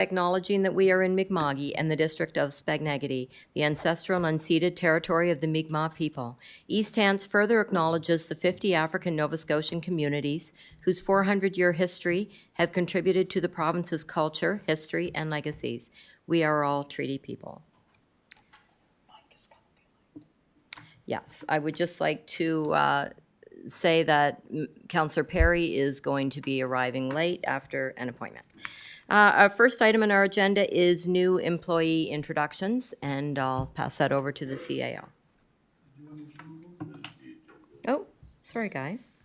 Acknowledging that we are in Mi'kma'ki and the district of Spagnagity, the ancestral and unceded territory of the Mi'kmaq people. East Hants further acknowledges the 50 African Nova Scotian communities whose 400-year history have contributed to the province's culture, history, and legacies. We are all treaty people. Yes, I would just like to say that Councillor Perry is going to be arriving late after an appointment. Our first item on our agenda is new employee introductions, and I'll pass that over to the CAO. Oh, sorry, guys.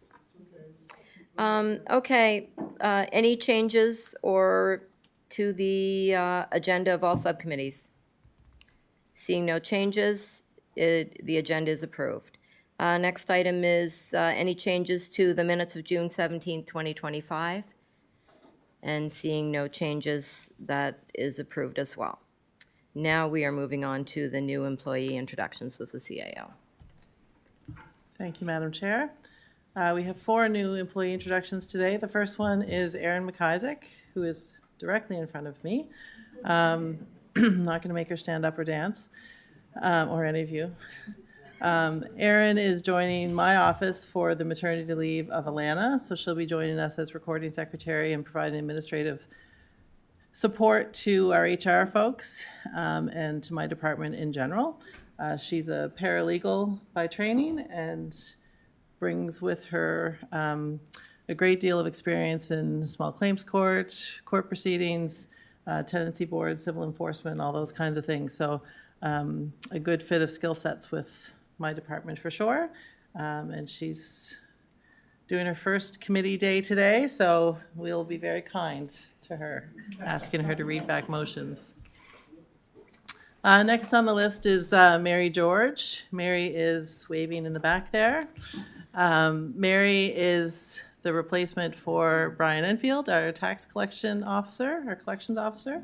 Okay, any changes or to the agenda of all subcommittees? Seeing no changes, the agenda is approved. Next item is any changes to the minutes of June 17th, 2025? And seeing no changes, that is approved as well. Now we are moving on to the new employee introductions with the CAO. Thank you, Madam Chair. We have 4 new employee introductions today. The first one is Erin McIsaac, who is directly in front of me. I'm not going to make her stand up or dance, or any of you. Erin is joining my office for the maternity leave of Alana, so she'll be joining us as recording secretary and providing administrative support to our HR folks and to my department in general. She's a paralegal by training and brings with her a great deal of experience in small claims court, court proceedings, tenancy board, civil enforcement, all those kinds of things. So a good fit of skill sets with my department for sure. And she's doing her first committee day today, so we'll be very kind to her, asking her to read back motions. Next on the list is Mary George. Mary is waving in the back there. Mary is the replacement for Brian Enfield, our tax collection officer, our collections officer.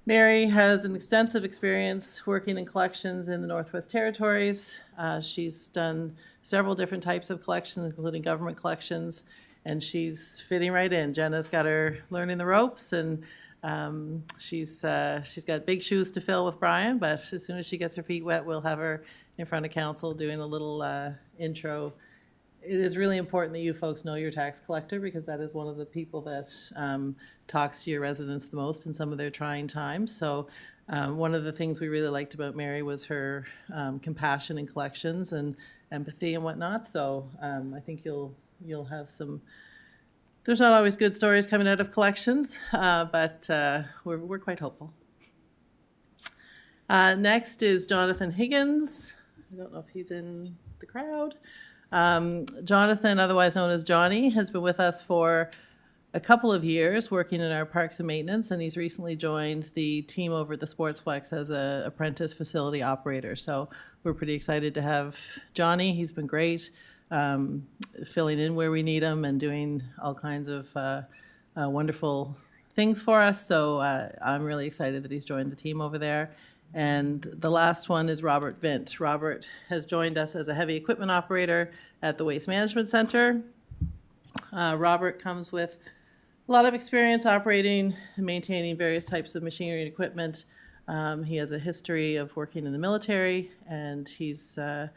Mary has an extensive experience working in collections in the Northwest Territories. She's done several different types of collections, including government collections, and she's fitting right in. Jenna's got her learning the ropes, and she's got big shoes to fill with Brian, but as soon as she gets her feet wet, we'll have her in front of council doing a little intro. It is really important that you folks know your tax collector, because that is one of the people that talks to your residents the most in some of their trying times. So one of the things we really liked about Mary was her compassion in collections and empathy and whatnot. So I think you'll have some. There's not always good stories coming out of collections, but we're quite hopeful. Next is Jonathan Higgins. I don't know if he's in the crowd. Jonathan, otherwise known as Johnny, has been with us for a couple of years working in our parks and maintenance, and he's recently joined the team over at the Sportsplex as an apprentice facility operator. So we're pretty excited to have Johnny. He's been great, filling in where we need him and doing all kinds of wonderful things for us. So I'm really excited that he's joined the team over there. And the last one is Robert Vint. Robert has joined us as a heavy equipment operator at the Waste Management Center. Robert comes with a lot of experience operating and maintaining various types of machinery and equipment. He has a history of working in the military, and he's going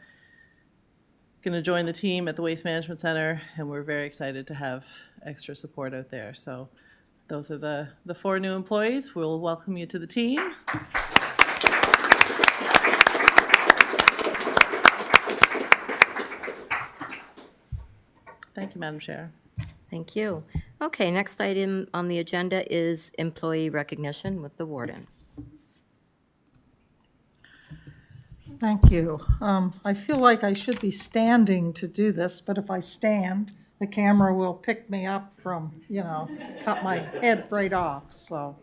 to join the team at the Waste Management Center, and we're very excited to have extra support out there. So those are the 4 new employees. We'll welcome you to the team. Thank you, Madam Chair. Thank you. Okay, next item on the agenda is employee recognition with the warden. Thank you. I feel like I should be standing to do this, but if I stand, the camera will pick me up from, cut my head right off. So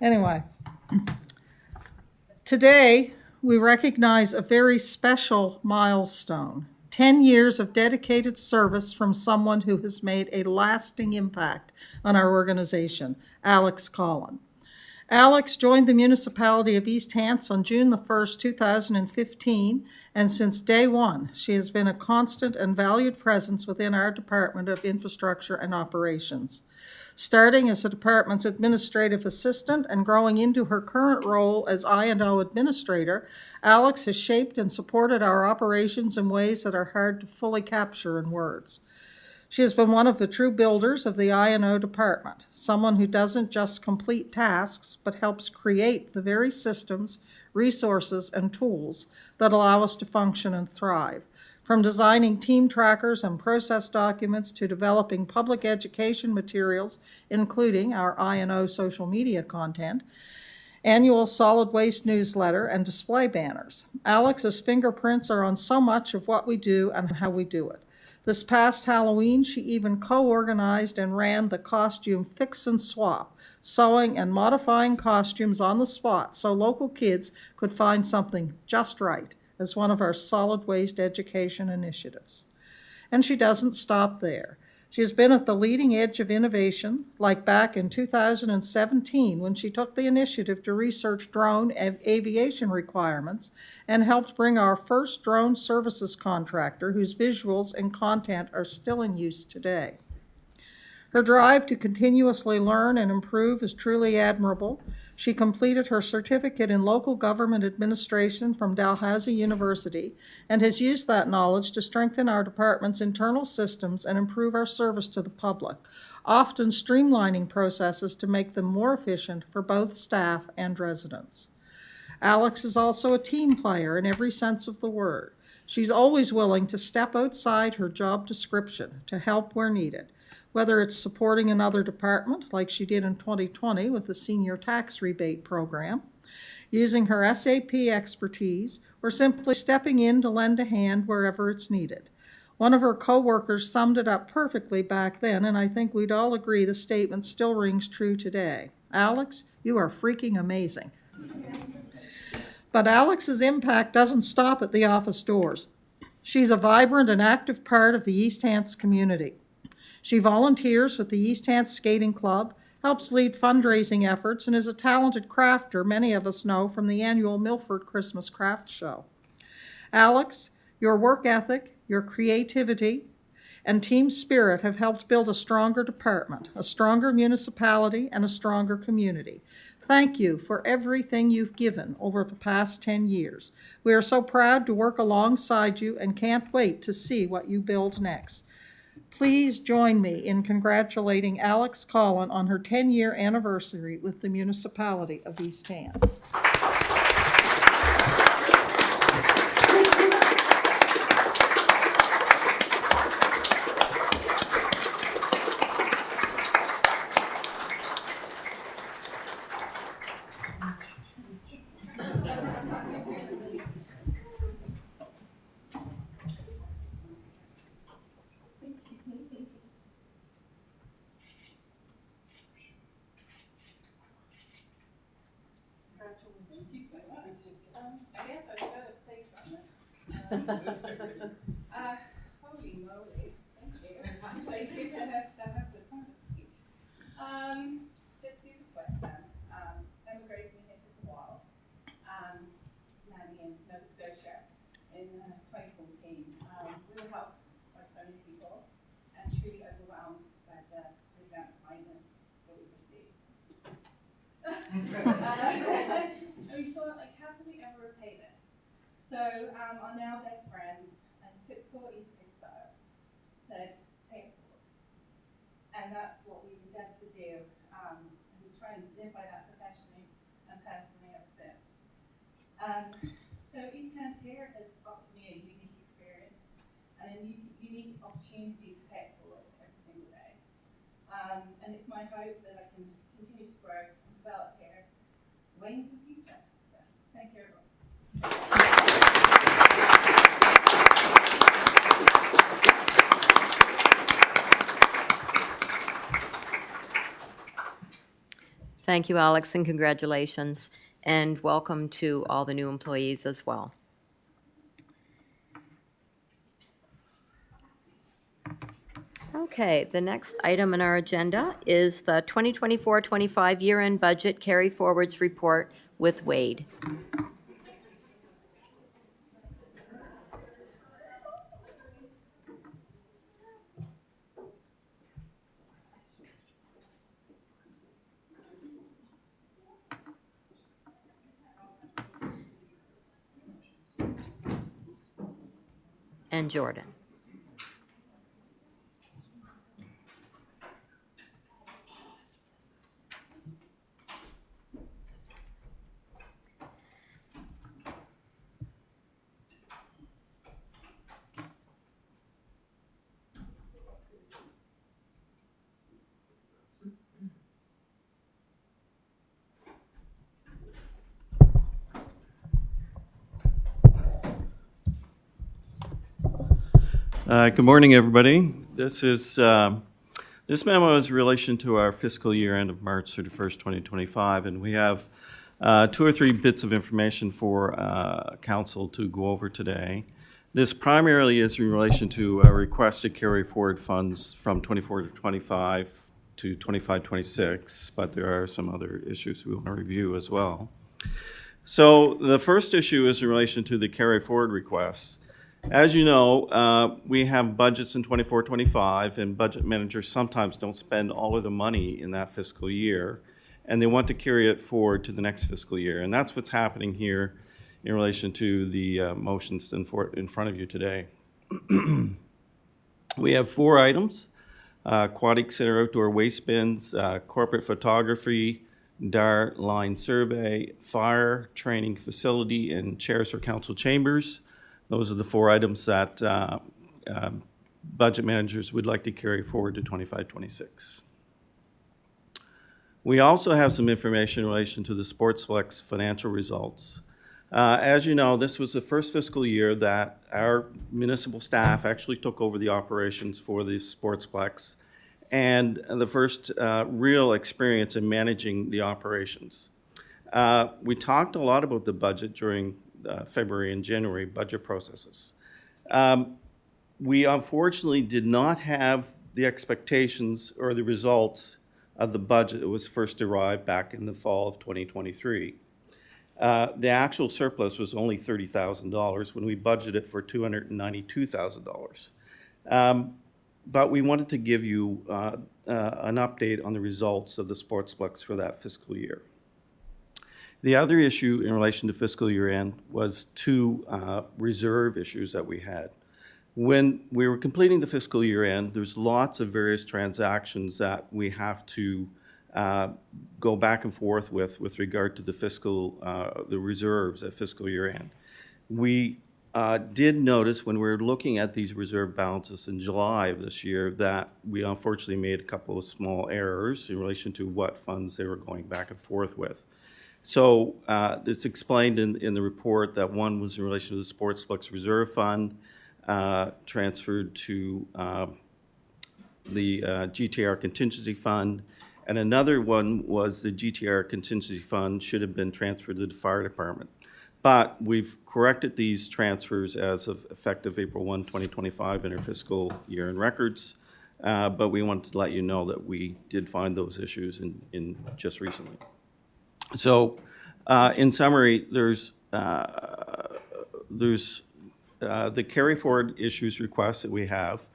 anyway, today we recognize a very special milestone. 10 years of dedicated service from someone who has made a lasting impact on our organization, Alex Collin. Alex joined the municipality of East Hants on June the 1st, 2015, and since day one, she has been a constant and valued presence within our Department of Infrastructure and Operations. Starting as the department's administrative assistant and growing into her current role as I&O administrator, Alex has shaped and supported our operations in ways that are hard to fully capture in words. She has been one of the true builders of the I&O department, someone who doesn't just complete tasks, but helps create the very systems, resources, and tools that allow us to function and thrive. From designing team trackers and process documents to developing public education materials, including our I&O social media content, annual solid waste newsletter, and display banners. Alex's fingerprints are on so much of what we do and how we do it. This past Halloween, she even co-organized and ran the costume Fix and Swap, sewing and modifying costumes on the spot so local kids could find something just right as one of our solid waste education initiatives. And she doesn't stop there. She has been at the leading edge of innovation, like back in 2017 when she took the initiative to research drone aviation requirements and helped bring our first drone services contractor whose visuals and content are still in use today. Her drive to continuously learn and improve is truly admirable. She completed her certificate in local government administration from Dalhousie University and has used that knowledge to strengthen our department's internal systems and improve our service to the public, often streamlining processes to make them more efficient for both staff and residents. Alex is also a team player in every sense of the word. She's always willing to step outside her job description to help where needed, whether it's supporting another department, like she did in 2020 with the senior tax rebate program, using her SAP expertise, or simply stepping in to lend a hand wherever it's needed. One of her co-workers summed it up perfectly back then, and I think we'd all agree the statement still rings true today. Alex, you are freaking amazing. But Alex's impact doesn't stop at the office doors. She's a vibrant and active part of the East Hants community. She volunteers with the East Hants Skating Club, helps lead fundraising efforts, and is a talented crafter many of us know from the annual Milford Christmas Craft Show. Alex, your work ethic, your creativity, and team spirit have helped build a stronger department, a stronger municipality, and a stronger community. Thank you for everything you've given over the past 10 years. We are so proud to work alongside you and can't wait to see what you build next. Please join me in congratulating Alex Collin on her 10-year anniversary with the municipality of East Hants. I guess I should say something. Holy moly, thank you. Thank you to have the kind of speech. Just super quick then. Emigrating here took a while. Landing in Nova Scotia in 2014. We were helped by so many people and truly overwhelmed by the amount of kindness that we received. And we thought, like, how can we ever repay this? So our now best friends, and typical East Coast style, said, pay it forward. And that's what we've endeavored to do. And we try and live by that professionally and personally ever since. So East Hants here has offered me a unique experience and a unique opportunity to pay it forward every single day. And it's my hope that I can continue to grow and develop here way into the future. So, thank you, everyone. Thank you, Alex, and congratulations, and welcome to all the new employees as well. Okay, the next item on our agenda is the 2024-25 year-end budget carry-forwards report with Wade. and Jordan. Good morning, everybody. This memo is in relation to our fiscal year end of March 31st, 2025, and we have 2 or 3 bits of information for council to go over today. This primarily is in relation to a request to carry forward funds from 24 to 25 to 25-26, but there are some other issues we want to review as well. So the first issue is in relation to the carry forward requests. As you know, we have budgets in 24-25, and budget managers sometimes don't spend all of the money in that fiscal year, and they want to carry it forward to the next fiscal year. And that's what's happening here in relation to the motions in front of you today. We have 4 items: aquatic center outdoor waste bins, corporate photography, DAR line survey, fire training facility, and chairs for council chambers. Those are the 4 items that budget managers would like to carry forward to 25-26. We also have some information in relation to the Sportsplex financial results. As you know, this was the first fiscal year that our municipal staff actually took over the operations for the Sportsplex, and the first real experience in managing the operations. We talked a lot about the budget during February and January budget processes. We unfortunately did not have the expectations or the results of the budget that was first derived back in the fall of 2023. The actual surplus was only $30,000 when we budgeted for $292,000. But we wanted to give you an update on the results of the Sportsplex for that fiscal year. The other issue in relation to fiscal year end was 2 reserve issues that we had. When we were completing the fiscal year end, there's lots of various transactions that we have to go back and forth with regard to the reserves at fiscal year end. We did notice when we were looking at these reserve balances in July of this year that we unfortunately made a couple of small errors in relation to what funds they were going back and forth with. So it's explained in the report that one was in relation to the Sportsplex Reserve Fund, transferred to the GTR Contingency Fund, and another one was the GTR Contingency Fund should have been transferred to the Fire Department. But we've corrected these transfers as of effective April 1, 2025 in our fiscal year end records, but we wanted to let you know that we did find those issues in just recently. So, in summary, there's the carry forward issues requests that we have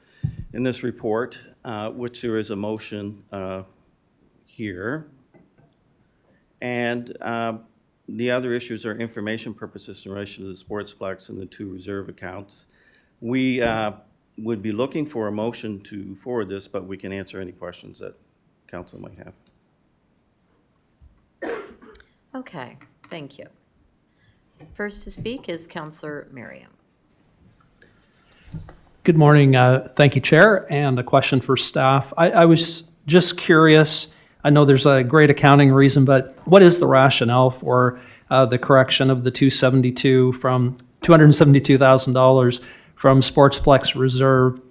in this report, which there is a motion here, and the other issues are information purposes in relation to the Sportsplex and the 2 reserve accounts. We would be looking for a motion to forward this, but we can answer any questions that council might have. Okay, thank you. First to speak is Councillor Merriam. Good morning. Thank you, Chair. And a question for staff. I was just curious, I know there's a great accounting reason, but what is the rationale for the correction of the $272,000 from Sportsplex Reserve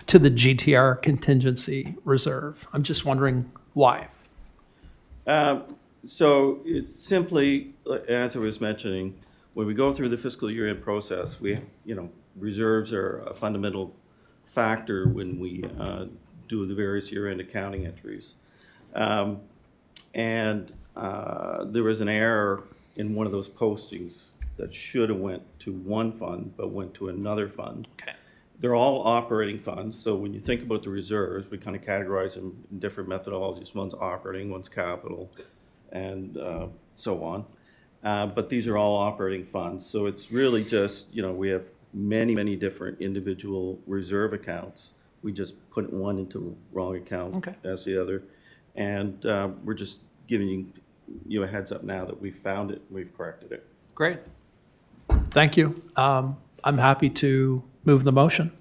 to the GTR Contingency Reserve? I'm just wondering why. So it's simply, as I was mentioning, when we go through the fiscal year end process, reserves are a fundamental factor when we do the various year end accounting entries. And there was an error in one of those postings that should have went to one fund but went to another fund. Okay. They're all operating funds, so when you think about the reserves, we kind of categorize them in different methodologies. One's operating, one's capital, and so on. But these are all operating funds, so it's really just, we have many, many different individual reserve accounts. We just put one into the wrong account Okay. as the other. And we're just giving you a heads up now that we've found it, we've corrected it. Great. Thank you. I'm happy to move the motion.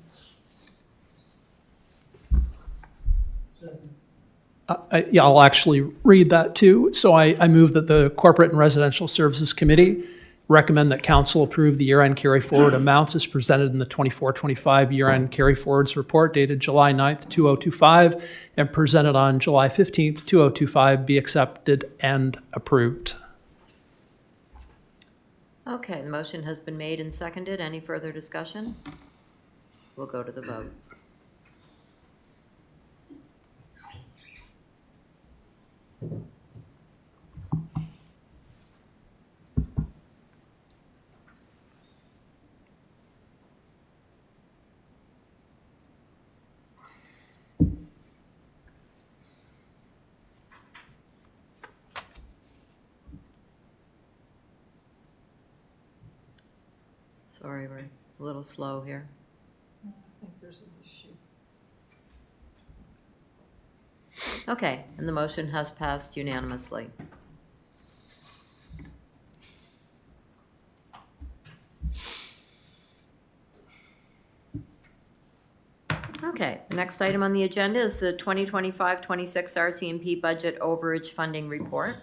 Yeah, I'll actually read that too. So I move that the Corporate and Residential Services Committee recommend that council approve the year-end carry-forward amounts as presented in the 24-25 year-end carry-forwards report dated July 9th, 2025, and presented on July 15th, 2025, be accepted and approved. Okay, the motion has been made and seconded. Any further discussion? We'll go to the vote. Sorry, we're a little slow here. I think there's an issue. Okay, and the motion has passed unanimously. Okay, the next item on the agenda is the 2025-26 RCMP budget overage funding report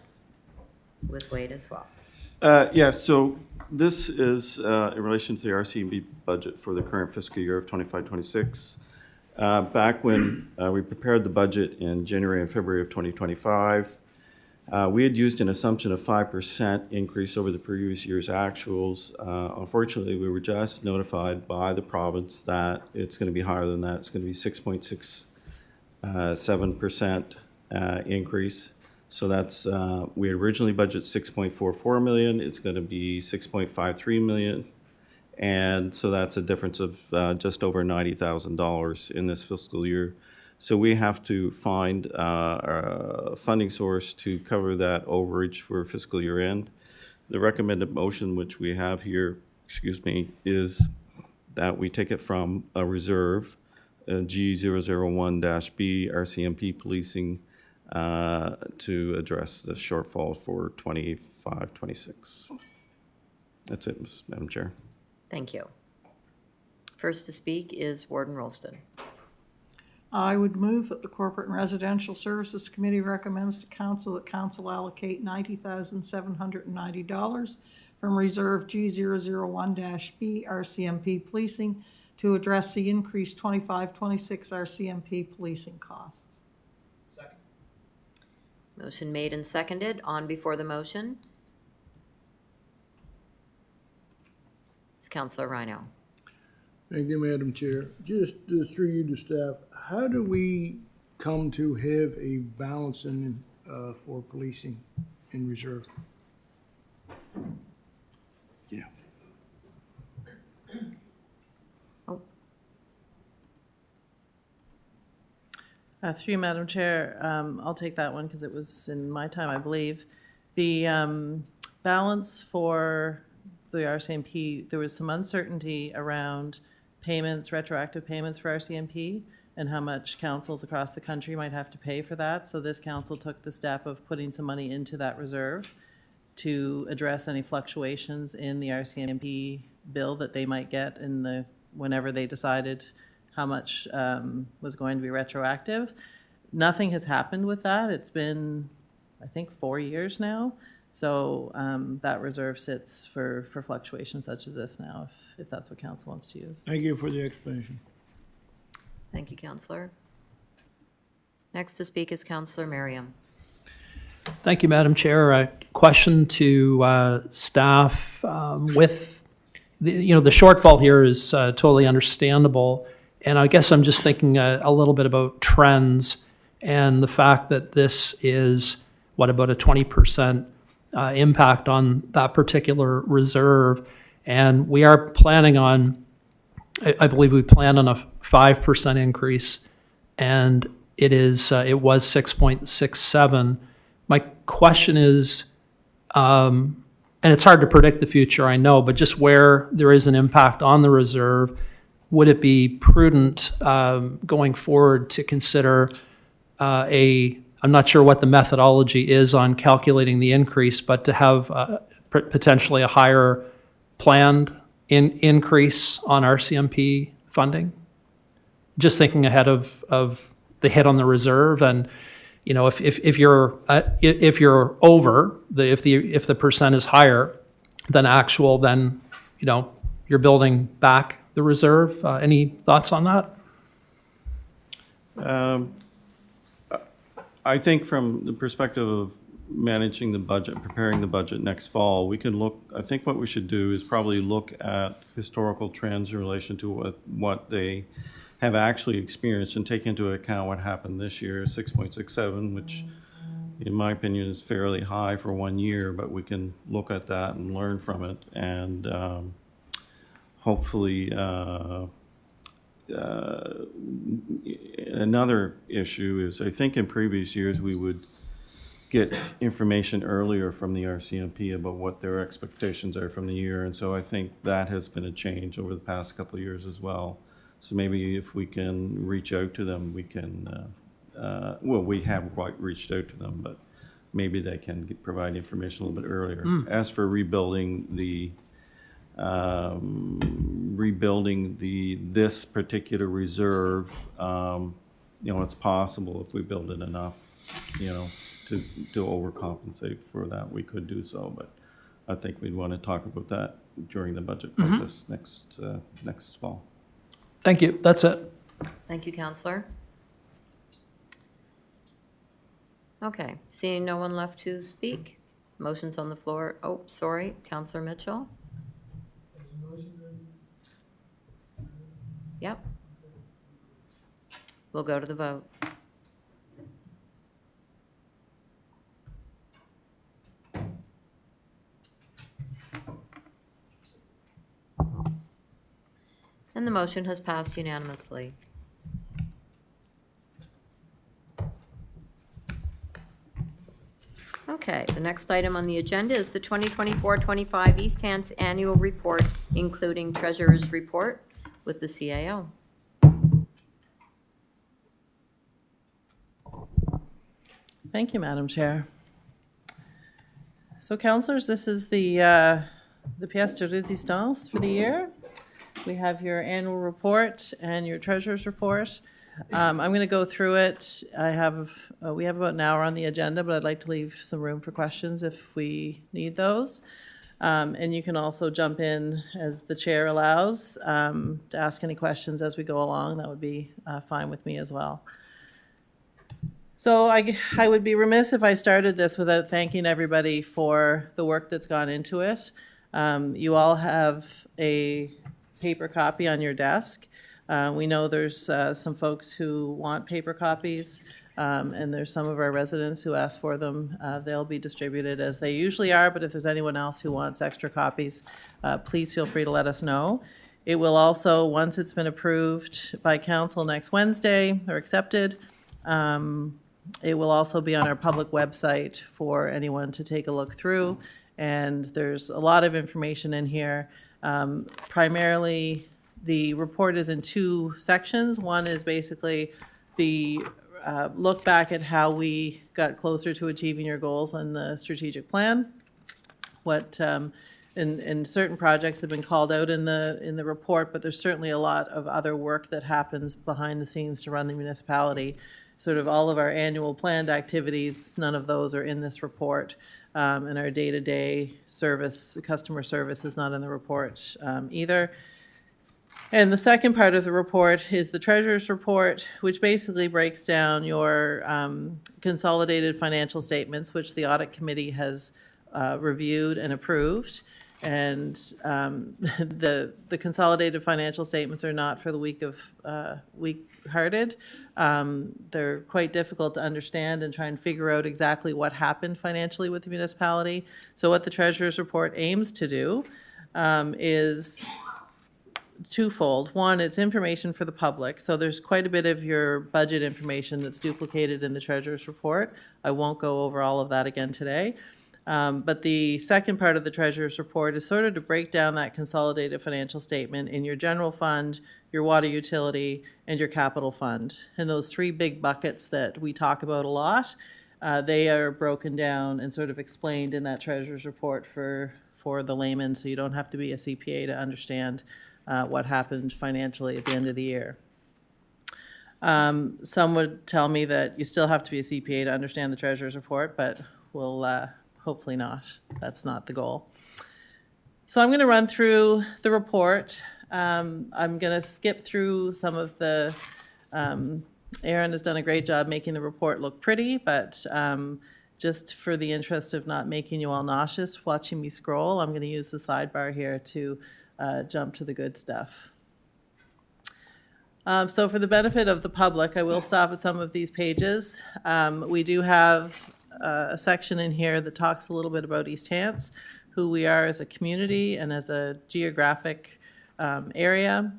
with Wade as well. Yeah, so this is in relation to the RCMP budget for the current fiscal year of 25-26. Back when we prepared the budget in January and February of 2025, we had used an assumption of 5% increase over the previous year's actuals. Unfortunately, we were just notified by the province that it's going to be higher than that. It's going to be 6.67% increase. So that's, we had originally budgeted 6.44 million. It's going to be 6.53 million. And so that's a difference of just over $90,000 in this fiscal year. So we have to find a funding source to cover that overage for fiscal year end. The recommended motion, which we have here, is that we take it from a reserve, G001-B, RCMP policing, to address the shortfall for 25-26. That's it, Madam Chair. Thank you. First to speak is Warden Rolston. I would move that the Corporate and Residential Services Committee recommends to council that council allocate $90,790 from Reserve G001-B RCMP Policing to address the increased 25-26 RCMP policing costs. Motion made and seconded. On before the motion is Councillor Rhino. Thank you, Madam Chair. Just through you to staff, how do we come to have a balance in, for policing in reserve? Yeah. Oh, Through you, Madam Chair, I'll take that one because it was in my time, I believe. The balance for the RCMP, there was some uncertainty around payments, retroactive payments for RCMP, and how much councils across the country might have to pay for that. So this council took the step of putting some money into that reserve to address any fluctuations in the RCMP bill that they might get in the, whenever they decided how much was going to be retroactive. Nothing has happened with that. It's been, I think, 4 years now. So that reserve sits for fluctuations such as this now, if that's what council wants to use. Thank you for the explanation. thank you, Councillor. Next to speak is Councillor Merriam. Thank you, Madam Chair. A question to staff with, the shortfall here is totally understandable. And I guess I'm just thinking a little bit about trends and the fact that this is, about a 20% impact on that particular reserve. And we are planning on, I believe we planned on a 5% increase, and it was 6.67. My question is, and and it's hard to predict the future, I know, but just where there is an impact on the reserve, would it be prudent going forward to consider I'm not sure what the methodology is on calculating the increase, but to have potentially a higher planned increase on RCMP funding? Just thinking ahead of the hit on the reserve, and if you're over if the percent is higher than actual, then you're building back the reserve. Any thoughts on that? I think from the perspective of managing the budget, preparing the budget next fall, we can look, I think what we should do is probably look at historical trends in relation to what they have actually experienced and take into account what happened this year, 6.67, which in my opinion is fairly high for 1 year, but we can look at that and learn from it, and hopefully another issue is, I think in previous years we would get information earlier from the RCMP about what their expectations are from the year, and so I think that has been a change over the past couple of years as well. So maybe if we can reach out to them, we can, well, we have quite reached out to them, but maybe they can provide information a little bit earlier. As for rebuilding this particular reserve, it's possible if we build it enough, to overcompensate for that, we could do so, but I think we'd want to talk about that during the budget process next fall. Thank you. That's it. Thank you, Counselor. Okay, seeing no one left to speak, motions on the floor. Oh, sorry, Counselor Mitchell. Yep. We'll go to the vote. And the motion has passed unanimously. Okay, the next item on the agenda is the 2024-25 East Hants Annual Report, including Treasurer's Report with the CAO. Thank you, Madam Chair. So, councillors, this is the pièce de résistance for the year. We have your annual report and your treasurer's report. I'm going to go through it. We have about an hour on the agenda, but I'd like to leave some room for questions if we need those. And you can also jump in as the chair allows to ask any questions as we go along. That would be fine with me as well. So I would be remiss if I started this without thanking everybody for the work that's gone into it. You all have a paper copy on your desk. We know there's some folks who want paper copies, and there's some of our residents who ask for them. They'll be distributed as they usually are, but if there's anyone else who wants extra copies, please feel free to let us know. It will also, once it's been approved by council next Wednesday or accepted, it will also be on our public website for anyone to take a look through. And there's a lot of information in here. Primarily, the report is in two sections. One is basically the look back at how we got closer to achieving your goals on the strategic plan. What and certain projects have been called out in the report, but there's certainly a lot of other work that happens behind the scenes to run the municipality. Sort of all of our annual planned activities, none of those are in this report. And our day-to-day service, customer service is not in the report either. And the second part of the report is the treasurer's report, which basically breaks down your consolidated financial statements, which the audit committee has reviewed and approved. And the consolidated financial statements are not for the weak-hearted. They're quite difficult to understand and try and figure out exactly what happened financially with the municipality. So what the treasurer's report aims to do is twofold. One, it's information for the public. So there's quite a bit of your budget information that's duplicated in the treasurer's report. I won't go over all of that again today. But the second part of the treasurer's report is sort of to break down that consolidated financial statement in your general fund, your water utility, and your capital fund. And those three big buckets that we talk about a lot, they are broken down and sort of explained in that treasurer's report for the layman, so you don't have to be a CPA to understand what happened financially at the end of the year. Some would tell me that you still have to be a CPA to understand the treasurer's report, but we'll hopefully not. That's not the goal. So I'm going to run through the report. I'm going to skip through some of the, Aaron has done a great job making the report look pretty, but just for the interest of not making you all nauseous watching me scroll, I'm going to use the sidebar here to jump to the good stuff. So for the benefit of the public, I will stop at some of these pages. We do have a section in here that talks a little bit about East Hants, who we are as a community and as a geographic area.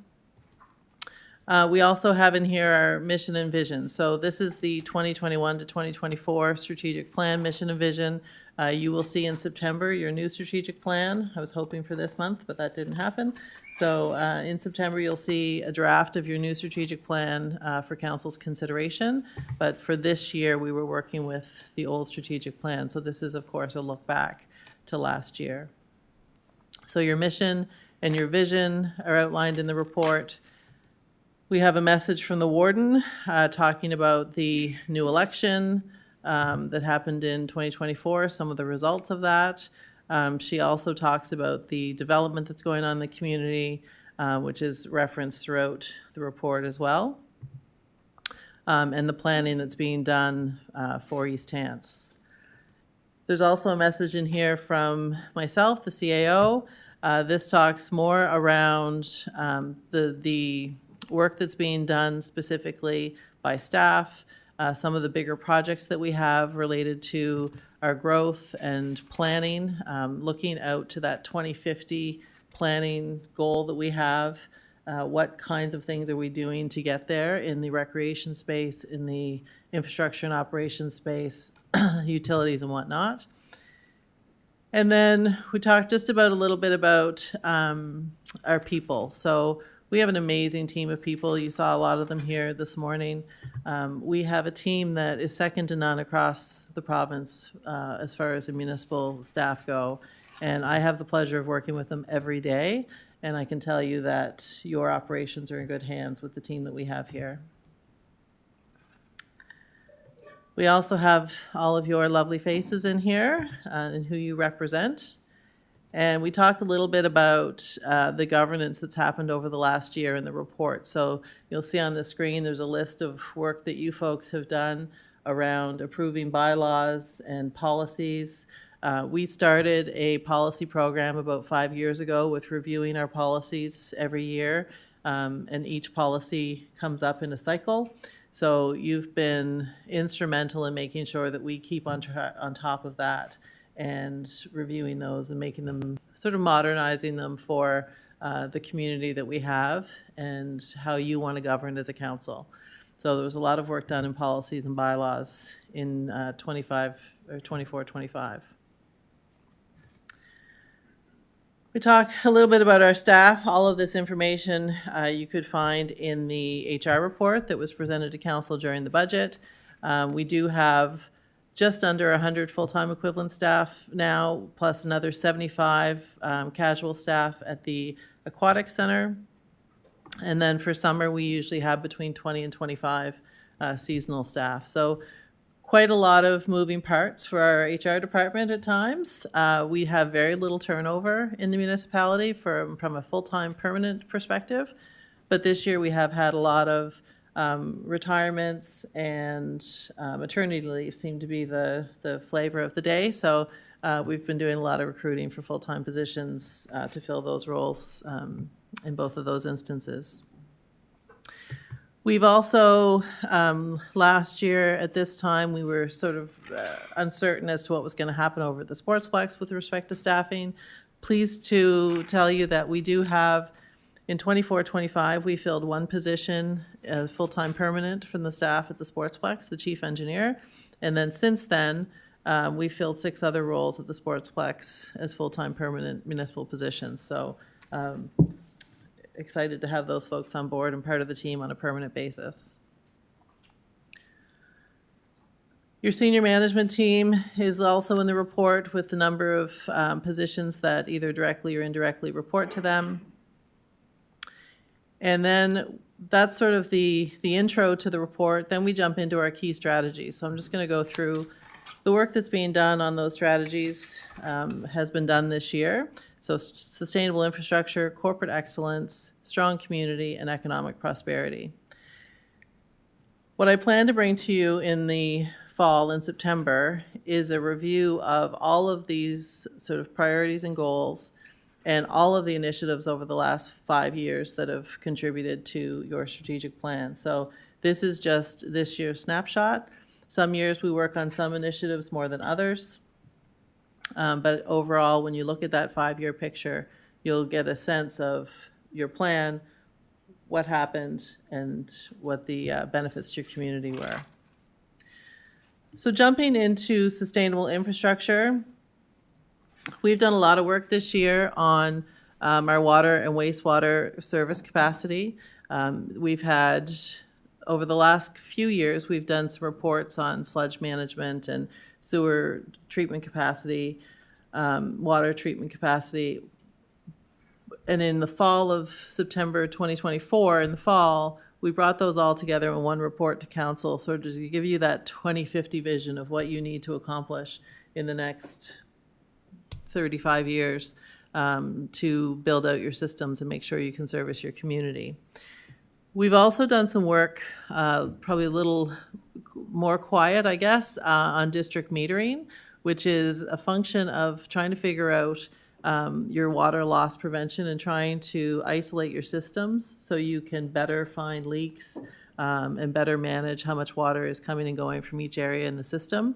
We also have in here our mission and vision. So this is the 2021 to 2024 strategic plan, mission and vision. You will see in September your new strategic plan. I was hoping for this month, but that didn't happen. So in September, you'll see a draft of your new strategic plan for council's consideration. But for this year, we were working with the old strategic plan. So this is, of course, a look back to last year. So your mission and your vision are outlined in the report. We have a message from the warden talking about the new election that happened in 2024, some of the results of that. She also talks about the development that's going on in the community, which is referenced throughout the report as well, and the planning that's being done for East Hants. There's also a message in here from myself, the CAO. This talks more around the work that's being done specifically by staff, some of the bigger projects that we have related to our growth and planning, looking out to that 2050 planning goal that we have. What kinds of things are we doing to get there in the recreation space, in the infrastructure and operations space, utilities and whatnot. And then we talked just about a little bit about our people. So we have an amazing team of people. You saw a lot of them here this morning. We have a team that is second to none across the province as far as the municipal staff go. And I have the pleasure of working with them every day. And I can tell you that your operations are in good hands with the team that we have here. We also have all of your lovely faces in here and who you represent. And we talked a little bit about the governance that's happened over the last year in the report. So you'll see on the screen there's a list of work that you folks have done around approving bylaws and policies. We started a policy program about 5 years ago with reviewing our policies every year, and each policy comes up in a cycle. So you've been instrumental in making sure that we keep on top of that and reviewing those and making them, sort of modernizing them for the community that we have and how you want to govern as a council. So there was a lot of work done in policies and bylaws in 24-25. We talk a little bit about our staff. All of this information you could find in the HR report that was presented to council during the budget. We do have just under 100 full-time equivalent staff now, plus another 75 casual staff at the Aquatic Center. And then for summer, we usually have between 20 and 25 seasonal staff. So quite a lot of moving parts for our HR department at times. We have very little turnover in the municipality from a full-time permanent perspective. But this year we have had a lot of retirements, and maternity leave seem to be the flavor of the day. So we've been doing a lot of recruiting for full-time positions to fill those roles in both of those instances. We've also, last year at this time, we were sort of uncertain as to what was going to happen over at the Sportsplex with respect to staffing. Pleased to tell you that we do have, in 24-25, we filled one position, full-time permanent from the staff at the Sportsplex, the chief engineer. And then since then, We filled 6 other roles at the Sportsplex as full-time permanent municipal positions. So excited to have those folks on board and part of the team on a permanent basis. Your senior management team is also in the report with the number of positions that either directly or indirectly report to them. And then that's sort of the intro to the report. Then we jump into our key strategies. So I'm just going to go through the work that's being done on those strategies has been done this year. So sustainable infrastructure, corporate excellence, strong community, and economic prosperity. What I plan to bring to you in the fall in September is a review of all of these sort of priorities and goals and all of the initiatives over the last 5 years that have contributed to your strategic plan. So this is just this year's snapshot. Some years we work on some initiatives more than others. But overall, when you look at that 5-year picture, you'll get a sense of your plan, what happened, and what the benefits to your community were. So jumping into sustainable infrastructure, we've done a lot of work this year on our water and wastewater service capacity. We've had, over the last few years, we've done some reports on sludge management and sewer treatment capacity, water treatment capacity. And in the fall of September 2024, in the fall, we brought those all together in one report to council, sort of to give you that 2050 vision of what you need to accomplish in the next 35 years to build out your systems and make sure you can service your community. We've also done some work, probably a little more quiet, I guess, on district metering, which is a function of trying to figure out your water loss prevention and trying to isolate your systems so you can better find leaks and better manage how much water is coming and going from each area in the system.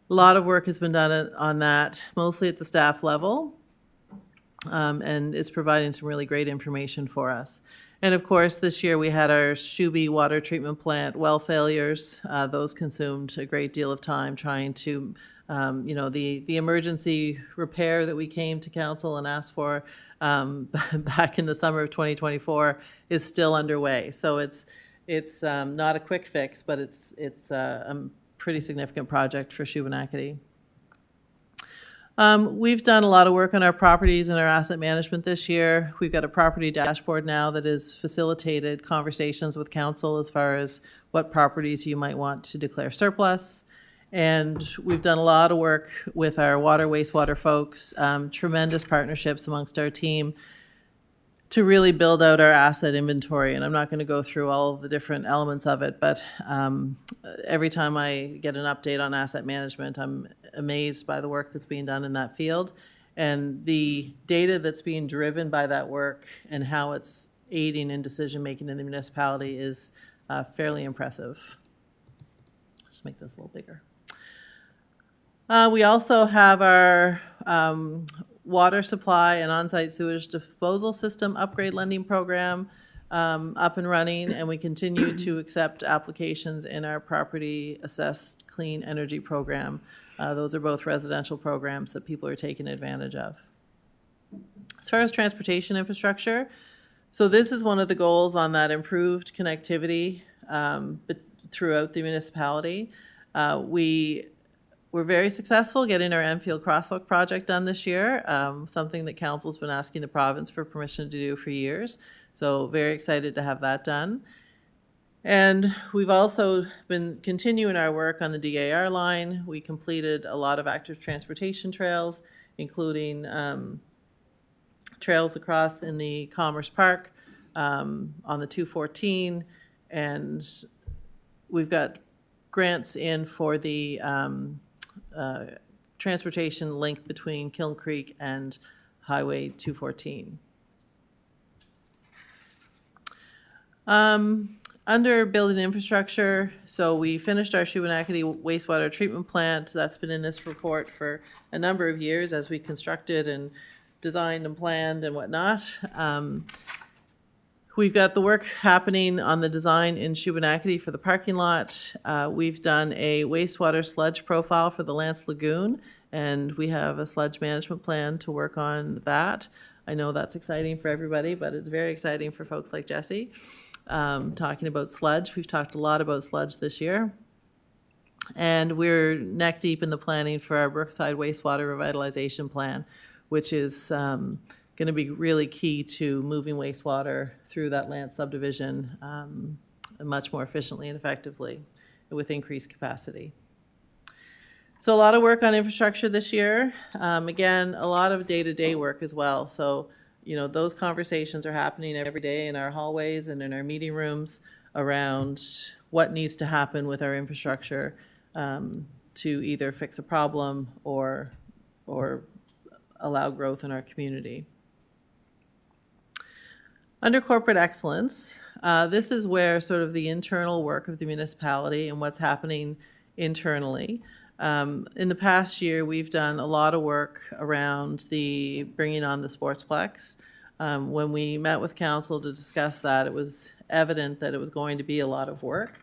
A lot of work has been done on that, mostly at the staff level, and it's providing some really great information for us. And of course, this year we had our Shuby water treatment plant well failures. Those consumed a great deal of time trying to the emergency repair that we came to council and asked for back in the summer of 2024 is still underway. So it's not a quick fix, but it's a pretty significant project for Shubenacadie. We've done a lot of work on our properties and our asset management this year. We've got a property dashboard now that has facilitated conversations with council as far as what properties you might want to declare surplus. And we've done a lot of work with our water, wastewater folks, tremendous partnerships amongst our team to really build out our asset inventory. And I'm not going to go through all of the different elements of it, but every time I get an update on asset management, I'm amazed by the work that's being done in that field. And the data that's being driven by that work and how it's aiding in decision-making in the municipality is fairly impressive. Just make this a little bigger. We also have our water supply and on-site sewage disposal system upgrade lending program up and running, and we continue to accept applications in our property assessed clean energy program. Those are both residential programs that people are taking advantage of. As far as transportation infrastructure, so this is one of the goals on that improved connectivity throughout the municipality. We're very successful getting our Enfield Crosswalk project done this year, something that council's been asking the province for permission to do for years. So very excited to have that done. And we've also been continuing our work on the DAR line. We completed a lot of active transportation trails, including trails across in the Commerce Park, on the 214, and we've got grants in for the transportation link between Kiln Creek and Highway 214. Under building infrastructure, so we finished our Shubenacadie wastewater treatment plant. That's been in this report for a number of years as we constructed and designed and planned and whatnot. We've got the work happening on the design in Shubenacadie for the parking lot. We've done a wastewater sludge profile for the Lance Lagoon, and we have a sludge management plan to work on that. I know that's exciting for everybody, but it's very exciting for folks like Jesse. Talking about sludge, we've talked a lot about sludge this year. And we're neck deep in the planning for our Brookside wastewater revitalization plan, which is going to be really key to moving wastewater through that Lance subdivision much more efficiently and effectively with increased capacity. So a lot of work on infrastructure this year. Again, a lot of day-to-day work as well. So, you know, those conversations are happening every day in our hallways and in our meeting rooms around what needs to happen with our infrastructure to either fix a problem or allow growth in our community. Under corporate excellence, this is where sort of the internal work of the municipality and what's happening internally. In the past year, we've done a lot of work around the bringing on the Sportsplex. When we met with council to discuss that, it was evident that it was going to be a lot of work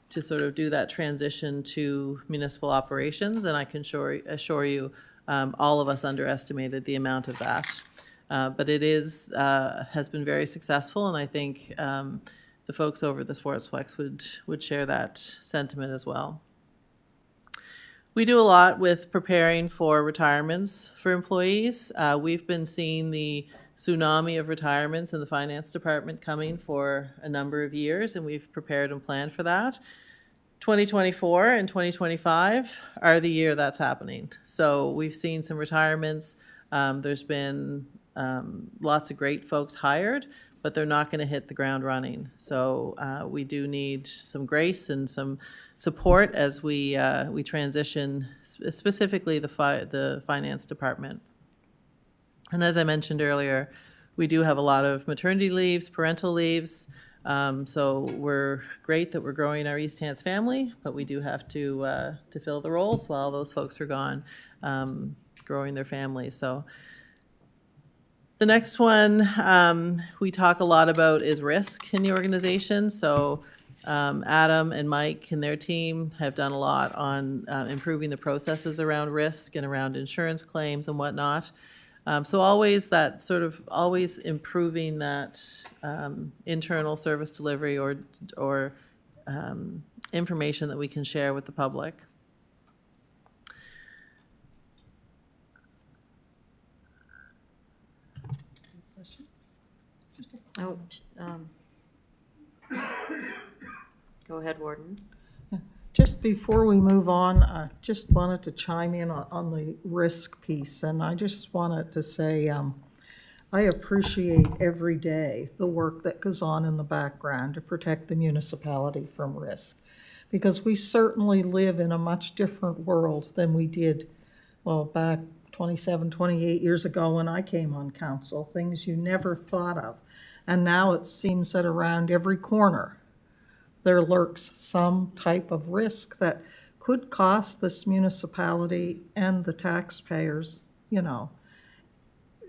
to sort of do that transition to municipal operations, and I can assure you, all of us underestimated the amount of that. But it has been very successful, and I think the folks over at the Sportsplex would share that sentiment as well. We do a lot with preparing for retirements for employees. We've been seeing the tsunami of retirements in the finance department coming for a number of years, and we've prepared and planned for that. 2024 and 2025 are the year that's happening. So we've seen some retirements. There's been lots of great folks hired, but they're not going to hit the ground running. So we do need some grace and some support as we transition, specifically the finance department. And as I mentioned earlier, we do have a lot of maternity leaves, parental leaves. So we're great that we're growing our East Hants family, but we do have to fill the roles while those folks are gone, growing their families. So the next one we talk a lot about is risk in the organization. So Adam and Mike and their team have done a lot on improving the processes around risk and around insurance claims and whatnot. So always improving that internal service delivery or information that we can share with the public. Oh, go ahead, Warden. Just before we move on, I just wanted to chime in on the risk piece, and I just wanted to say I appreciate every day the work that goes on in the background to protect the municipality from risk, because we certainly live in a much different world than we did, well, back 27, 28 years ago when I came on council, things you never thought of. And now it seems that around every corner, there lurks some type of risk that could cost this municipality and the taxpayers, you know,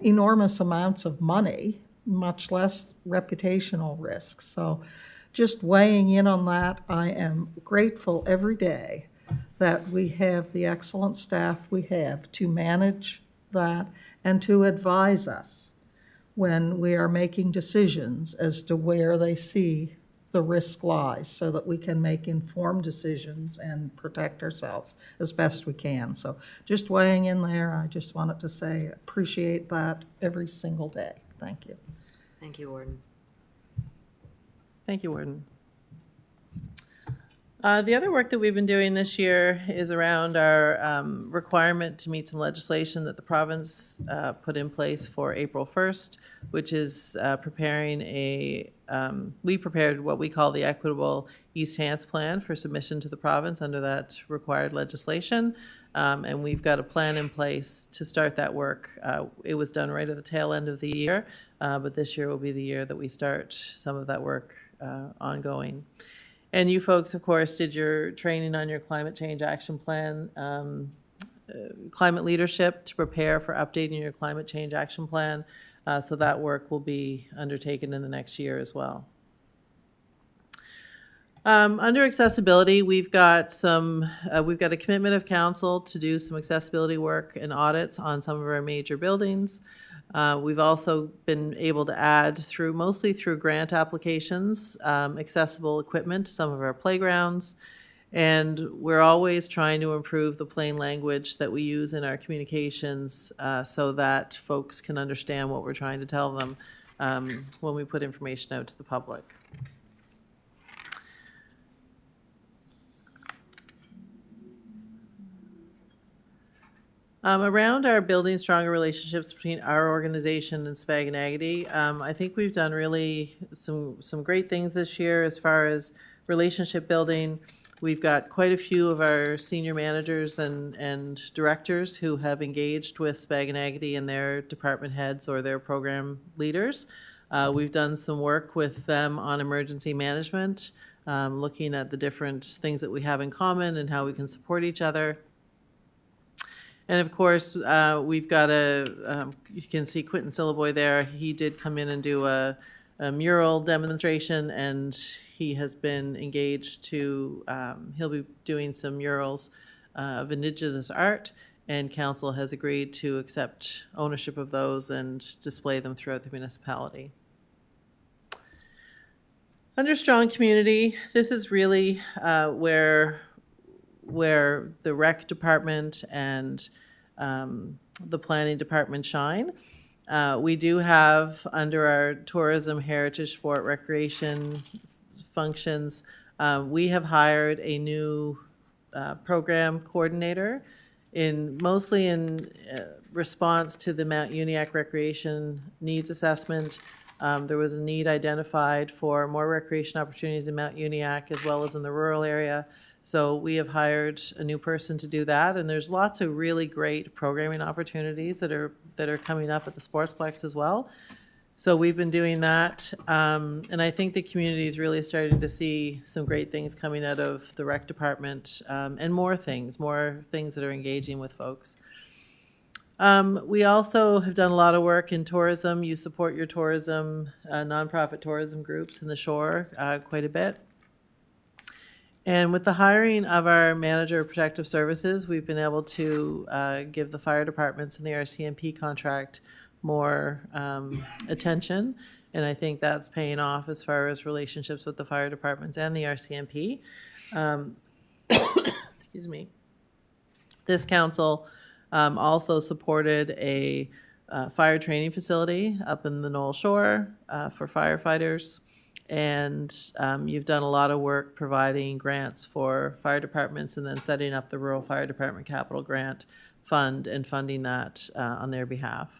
enormous amounts of money, much less reputational risks. So just weighing in on that, I am grateful every day that we have the excellent staff we have to manage that and to advise us when we are making decisions as to where they see the risk lies, so that we can make informed decisions and protect ourselves as best we can. So just weighing in there, I just wanted to say appreciate that every single day. Thank you. Thank you, Warden. Thank you, Warden. The other work that we've been doing this year is around our requirement to meet some legislation that the province put in place for April 1st, which is preparing we prepared what we call the Equitable East Hants Plan for submission to the province under that required legislation. And we've got a plan in place to start that work. It was done right at the tail end of the year, but this year will be the year that we start some of that work ongoing. And you folks, of course, did your training on your climate change action plan, climate leadership to prepare for updating your climate change action plan. So that work will be undertaken in the next year as well. Under accessibility, we've got a commitment of council to do some accessibility work and audits on some of our major buildings. We've also been able to add mostly through grant applications, accessible equipment to some of our playgrounds. And we're always trying to improve the plain language that we use in our communications so that folks can understand what we're trying to tell them when we put information out to the public. Around our building stronger relationships between our organization and Spaganagity, I think we've done really some great things this year as far as relationship building. We've got quite a few of our senior managers and directors who have engaged with Spaganagity and their department heads or their program leaders. We've done some work with them on emergency management, looking at the different things that we have in common and how we can support each other. And of course, we've got you can see Quentin Syllaboy there. He did come in and do a mural demonstration, and he has been engaged to, he'll be doing some murals of Indigenous art, and council has agreed to accept ownership of those and display them throughout the municipality. Under strong community, this is really where the rec department and the planning department shine. We do have, under our tourism, heritage, sport, recreation functions, we have hired a new program coordinator mostly in response to the Mount Uniacke Recreation Needs Assessment. There was a need identified for more recreation opportunities in Mount Uniacke as well as in the rural area. So we have hired a new person to do that, and there's lots of really great programming opportunities that are coming up at the Sportsplex as well. So we've been doing that, and I think the community is really starting to see some great things coming out of the rec department, and more things that are engaging with folks. We also have done a lot of work in tourism. You support your tourism, nonprofit tourism groups in the shore quite a bit. And with the hiring of our manager of protective services, we've been able to give the fire departments and the RCMP contract more attention. And I think that's paying off as far as relationships with the fire departments and the RCMP. Excuse me. This council also supported a fire training facility up in the Knoll Shore for firefighters. And you've done a lot of work providing grants for fire departments and then setting up the Rural Fire Department Capital Grant Fund and funding that on their behalf.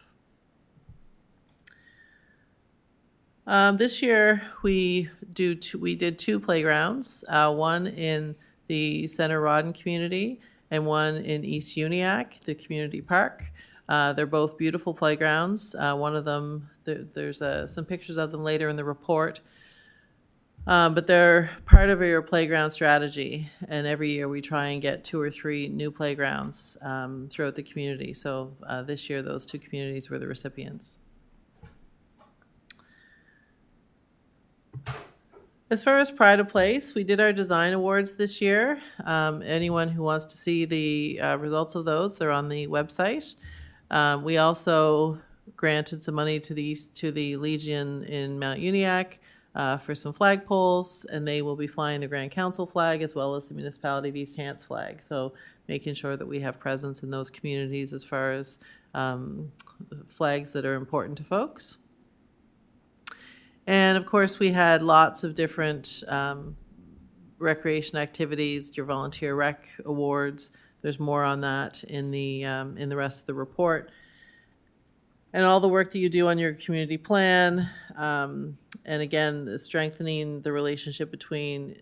This year we did two playgrounds, one in the Center Rawdon community and one in East Uniacke, the community park. They're both beautiful playgrounds. One of them, there's some pictures of them later in the report. But they're part of your playground strategy, and every year we try and get 2 or 3 new playgrounds throughout the community. So this year those 2 communities were the recipients. As far as Pride of Place, we did our design awards this year. Anyone who wants to see the results of those, they're on the website. We also granted some money to the Legion in Mount Uniacke for some flagpoles, and they will be flying the Grand Council flag as well as the Municipality of East Hants flag. So making sure that we have presence in those communities as far as flags that are important to folks. And of course, we had lots of different recreation activities, your volunteer rec awards. There's more on that in the rest of the report. And all the work that you do on your community plan, and again, strengthening the relationship between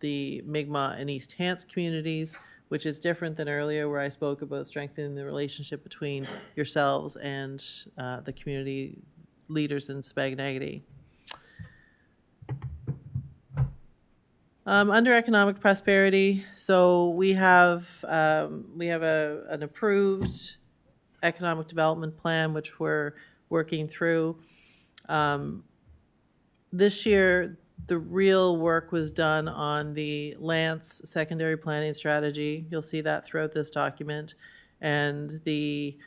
the Mi'kmaq and East Hants communities, which is different than earlier where I spoke about strengthening the relationship between yourselves and the community leaders in Spaganagity. Under economic prosperity, so we have an approved economic development plan, which we're working through. This year, the real work was done on the Lance secondary planning strategy. You'll see that throughout this document. And the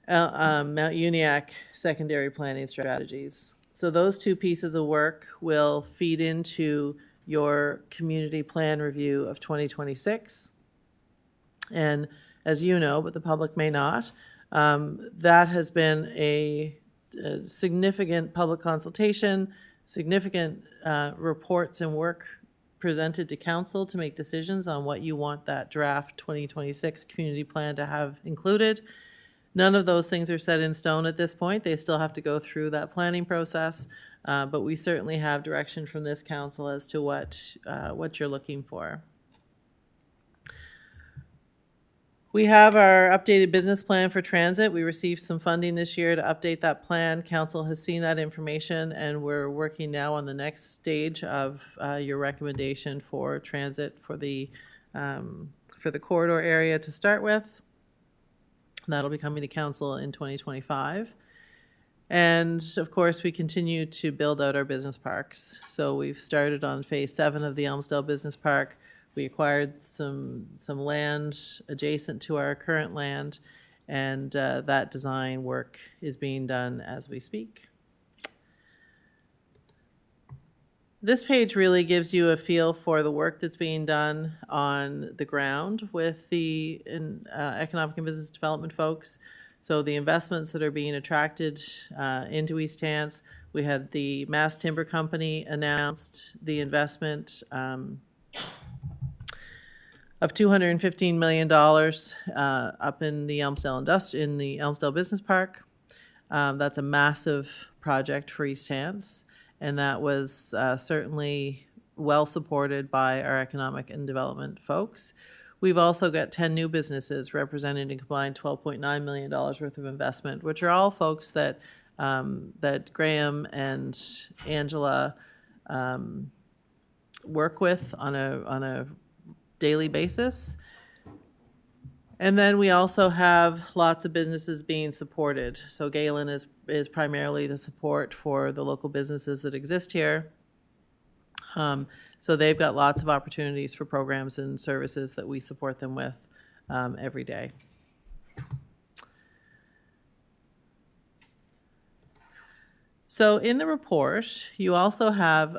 Mount Uniacke secondary planning strategies. So those two pieces of work will feed into your community plan review of 2026. And as you know, but the public may not, that has been a significant public consultation, significant reports and work presented to council to make decisions on what you want that draft 2026 community plan to have included. None of those things are set in stone at this point. They still have to go through that planning process, but we certainly have direction from this council as to what you're looking for. We have our updated business plan for transit. We received some funding this year to update that plan. Council has seen that information, and we're working now on the next stage of your recommendation for transit for the corridor area to start with. That'll be coming to council in 2025. And of course, we continue to build out our business parks. So we've started on phase 7 of the Elmsdale Business Park. We acquired some land adjacent to our current land, and that design work is being done as we speak. This page really gives you a feel for the work that's being done on the ground with the economic and business development folks. So the investments that are being attracted into East Hants. We had the Mass Timber Company announced the investment of $215 million up in the Elmsdale Business Park. That's a massive project for East Hants. And that was certainly well supported by our economic and development folks. We've also got 10 new businesses representing a combined $12.9 million worth of investment, which are all folks that that Graham and Angela work with on a daily basis. And then we also have lots of businesses being supported. So Galen is primarily the support for the local businesses that exist here. So they've got lots of opportunities for programs and services that we support them with every day. So in the report, you also have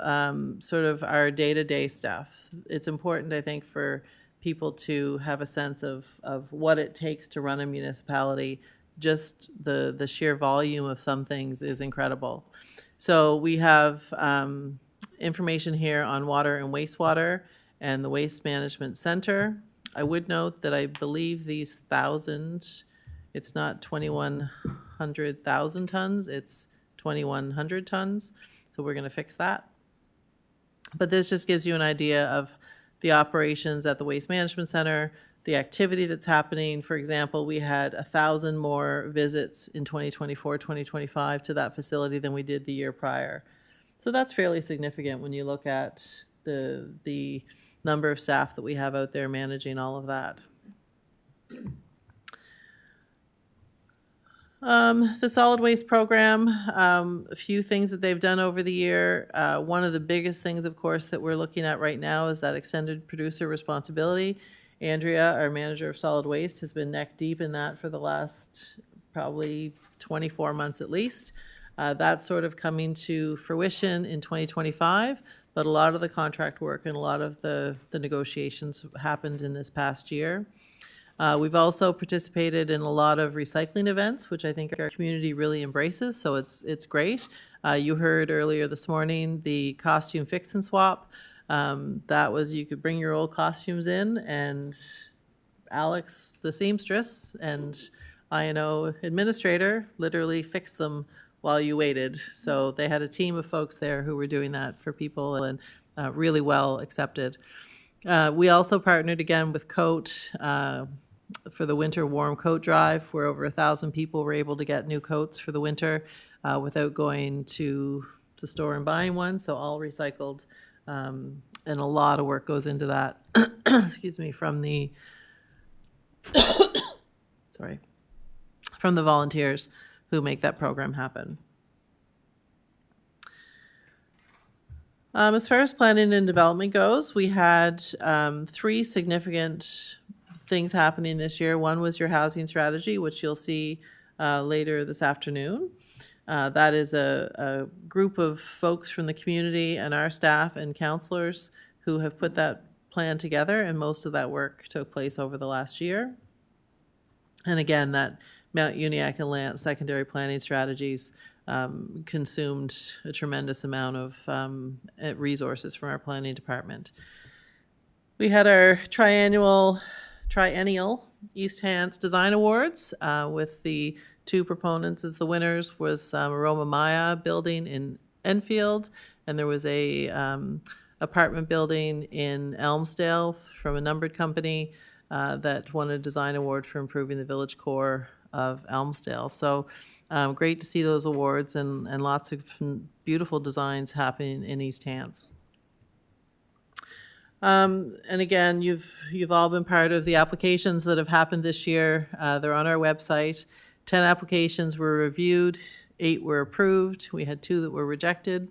sort of our day-to-day stuff. It's important, I think, for people to have a sense of what it takes to run a municipality. Just the sheer volume of some things is incredible. So we have information here on water and wastewater and the Waste Management Center. I would note that I believe these 1,000, it's not 2,100,000 tons, it's 2,100 tons. So we're going to fix that. But this just gives you an idea of the operations at the Waste Management Center, the activity that's happening. For example, we had 1,000 more visits in 2024, 2025 to that facility than we did the year prior. So that's fairly significant when you look at the number of staff that we have out there managing all of that. The solid waste program, a few things that they've done over the year. One of the biggest things, of course, that we're looking at right now is that extended producer responsibility. Andrea, our manager of solid waste, has been neck deep in that for the last probably 24 months at least. That's sort of coming to fruition in 2025, but a lot of the contract work and a lot of the negotiations happened in this past year. We've also participated in a lot of recycling events, which I think our community really embraces, so it's great. You heard earlier this morning the costume fix and swap. That was, you could bring your old costumes in, and Alex, the seamstress, and I&O administrator literally fixed them while you waited. So they had a team of folks there who were doing that for people, and really well accepted. We also partnered again with Coat for the winter warm coat drive, where over 1,000 people were able to get new coats for the winter without going to the store and buying one, so all recycled. And a lot of work goes into that, excuse me, from the, from the volunteers who make that program happen. As far as planning and development goes, we had 3 significant things happening this year. One was your housing strategy, which you'll see later this afternoon. That is a group of folks from the community and our staff and counselors who have put that plan together, and most of that work took place over the last year. And again, that Mount Uniacke and Lance secondary planning strategies consumed a tremendous amount of resources from our planning department. We had our triennial East Hants Design Awards with the 2 proponents as the winners was Aroma Maya building in Enfield, and there was a apartment building in Elmsdale from a numbered company that won a design award for improving the village core of Elmsdale. So great to see those awards and lots of beautiful designs happening in East Hants. And again, you've all been part of the applications that have happened this year. They're on our website. 10 applications were reviewed, 8 were approved. We had 2 that were rejected.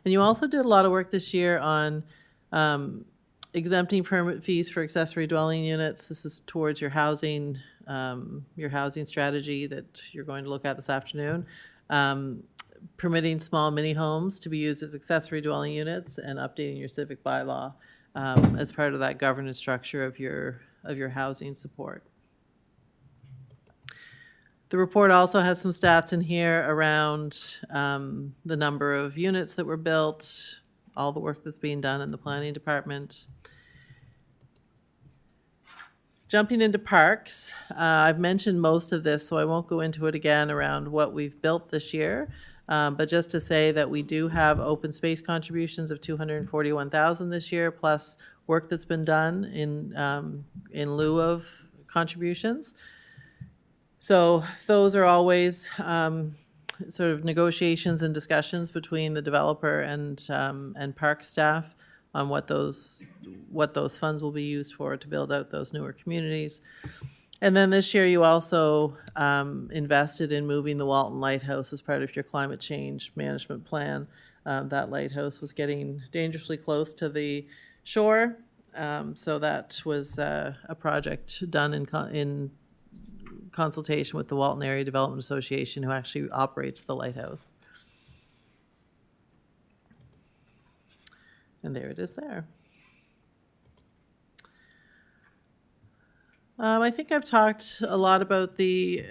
And you also did a lot of work this year on exempting permit fees for accessory dwelling units. This is towards your housing strategy that you're going to look at this afternoon. Permitting small mini homes to be used as accessory dwelling units, and updating your civic bylaw as part of that governance structure of your housing support. The report also has some stats in here around the number of units that were built, all the work that's being done in the planning department. Jumping into parks, I've mentioned most of this, so I won't go into it again around what we've built this year. But just to say that we do have open space contributions of $241,000 this year, plus work that's been done in lieu of contributions. So those are always sort of negotiations and discussions between the developer and park staff on what those funds will be used for to build out those newer communities. And then this year you also invested in moving the Walton Lighthouse as part of your climate change management plan. That lighthouse was getting dangerously close to the shore, so that was a project done in consultation with the Walton Area Development Association, who actually operates the lighthouse. And there it is there. I think I've talked a lot about the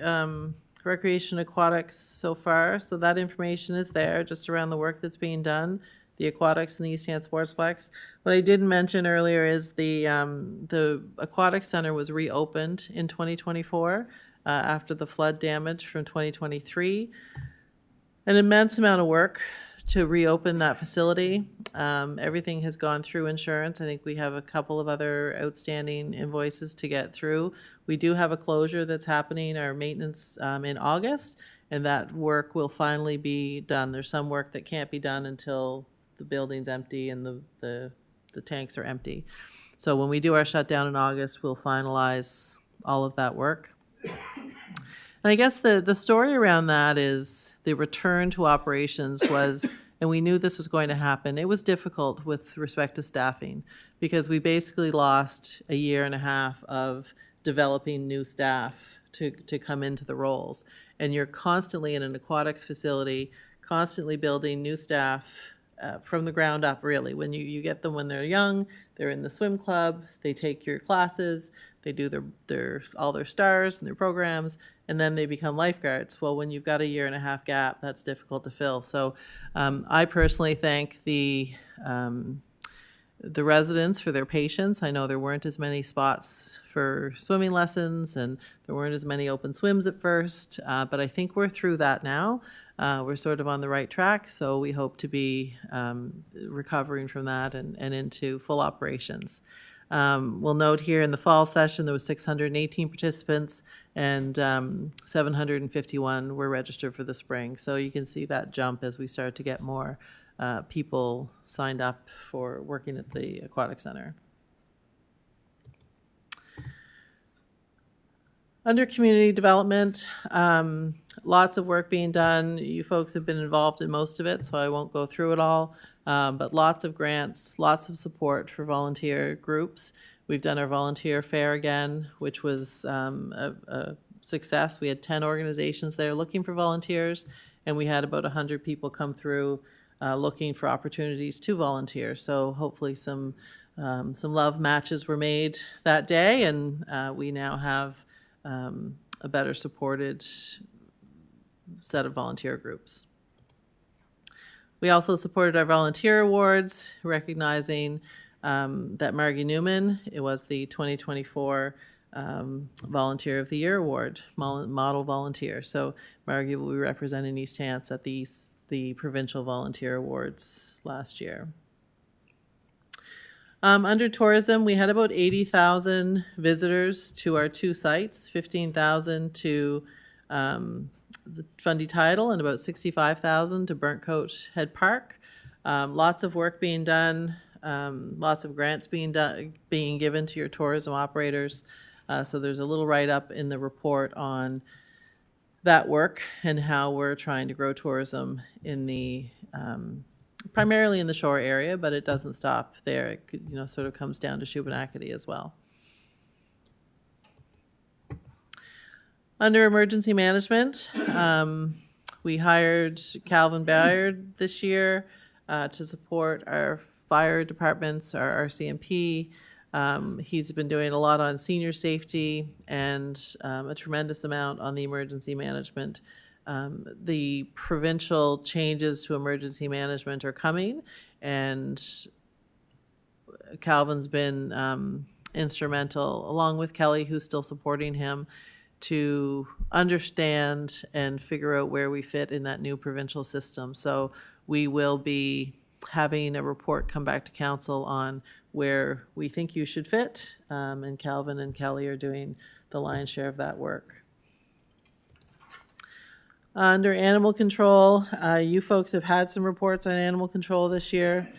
recreation aquatics so far, so that information is there just around the work that's being done, the aquatics and the East Hants Sportsplex. What I didn't mention earlier is the aquatic center was reopened in 2024 after the flood damage from 2023. An immense amount of work to reopen that facility. Everything has gone through insurance. I think we have a couple of other outstanding invoices to get through. We do have a closure that's happening, our maintenance, in August, and that work will finally be done. There's some work that can't be done until the building's empty and the tanks are empty. So when we do our shutdown in August, we'll finalize all of that work. And I guess the story around that is the return to operations was, and we knew this was going to happen, it was difficult with respect to staffing, because we basically lost a year and a half of developing new staff to come into the roles. And you're constantly in an aquatics facility, constantly building new staff from the ground up, really. When you get them when they're young, they're in the swim club, they take your classes, they do all their stars and their programs, and then they become lifeguards. Well, when you've got a year and a half gap, that's difficult to fill. So I personally thank the residents for their patience. I know there weren't as many spots for swimming lessons, and there weren't as many open swims at first, but I think we're through that now. We're sort of on the right track, so we hope to be recovering from that and into full operations. We'll note here in the fall session, there was 618 participants, and 751 were registered for the spring. So you can see that jump as we start to get more people signed up for working at the Aquatic Center. Under community development, lots of work being done. You folks have been involved in most of it, so I won't go through it all. But lots of grants, lots of support for volunteer groups. We've done our volunteer fair again, which was a success. We had 10 organizations there looking for volunteers, and we had about 100 people come through looking for opportunities to volunteer. So hopefully some love matches were made that day, and we now have a better supported set of volunteer groups. We also supported our volunteer awards, recognizing that Margie Newman, it was the 2024 Volunteer of the Year Award, model volunteer. So Margie will be representing East Hants at the Provincial Volunteer Awards last year. Under tourism, we had about 80,000 visitors to our two sites, 15,000 to the Fundy Tidal and about 65,000 to Burntcoat Head Park. Lots of work being done, lots of grants being given to your tourism operators. So there's a little write-up in the report on that work and how we're trying to grow tourism in the primarily in the shore area, but it doesn't stop there. It could, sort of comes down to Shubenacadie as well. Under emergency management, we hired Calvin Bayard this year to support our fire departments, our RCMP. He's been doing a lot on senior safety and a tremendous amount on the emergency management. The provincial changes to emergency management are coming, and Calvin's been instrumental, along with Kelly, who's still supporting him, to understand and figure out where we fit in that new provincial system. So we will be having a report come back to council on where we think you should fit, and Calvin and Kelly are doing the lion's share of that work. Under animal control, you folks have had some reports on animal control this year.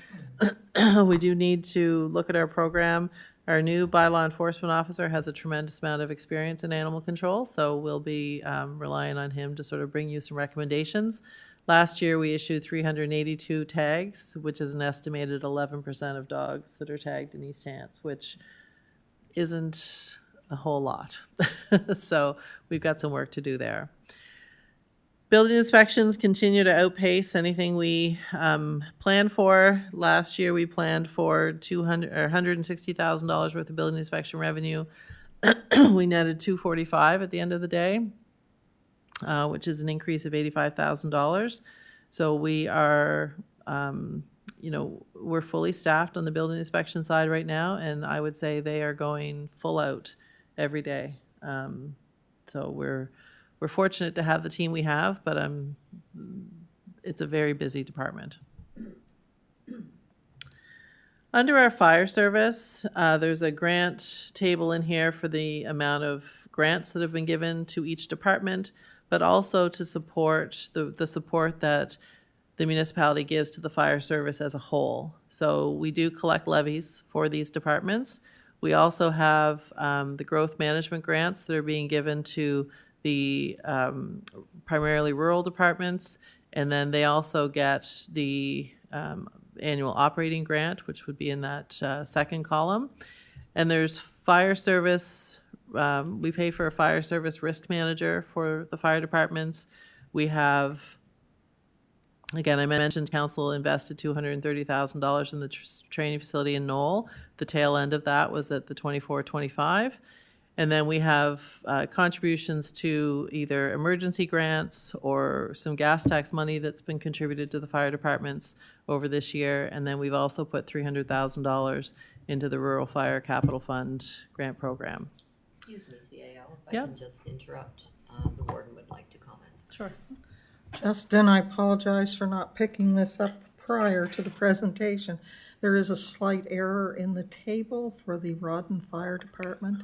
We do need to look at our program. Our new bylaw enforcement officer has a tremendous amount of experience in animal control, so we'll be relying on him to sort of bring you some recommendations. Last year, we issued 382 tags, which is an estimated 11% of dogs that are tagged in East Hants, which isn't a whole lot. So we've got some work to do there. Building inspections continue to outpace anything we planned for. Last year, we planned for $160,000 worth of building inspection revenue. We netted $245 at the end of the day, which is an increase of $85,000. So we are, we're fully staffed on the building inspection side right now, and I would say they are going full out every day. So we're fortunate to have the team we have, but it's a very busy department. Under our fire service, there's a grant table in here for the amount of grants that have been given to each department, but also to support the support that the municipality gives to the fire service as a whole. So we do collect levies for these departments. We also have the growth management grants that are being given to the primarily rural departments, and then they also get the annual operating grant, which would be in that second column. And there's fire service, we pay for a fire service risk manager for the fire departments. We have, again, I mentioned council invested $230,000 in the training facility in Knoll. The tail end of that was at the 24-25. And then we have contributions to either emergency grants or some gas tax money that's been contributed to the fire departments over this year. And then we've also put $300,000 into the Rural Fire Capital Fund grant program. Excuse me, CAO, if I Yep. can just interrupt. The warden would like to comment. Sure. Justin, I apologize for not picking this up prior to the presentation. There is a slight error in the table for the Rawdon Fire Department.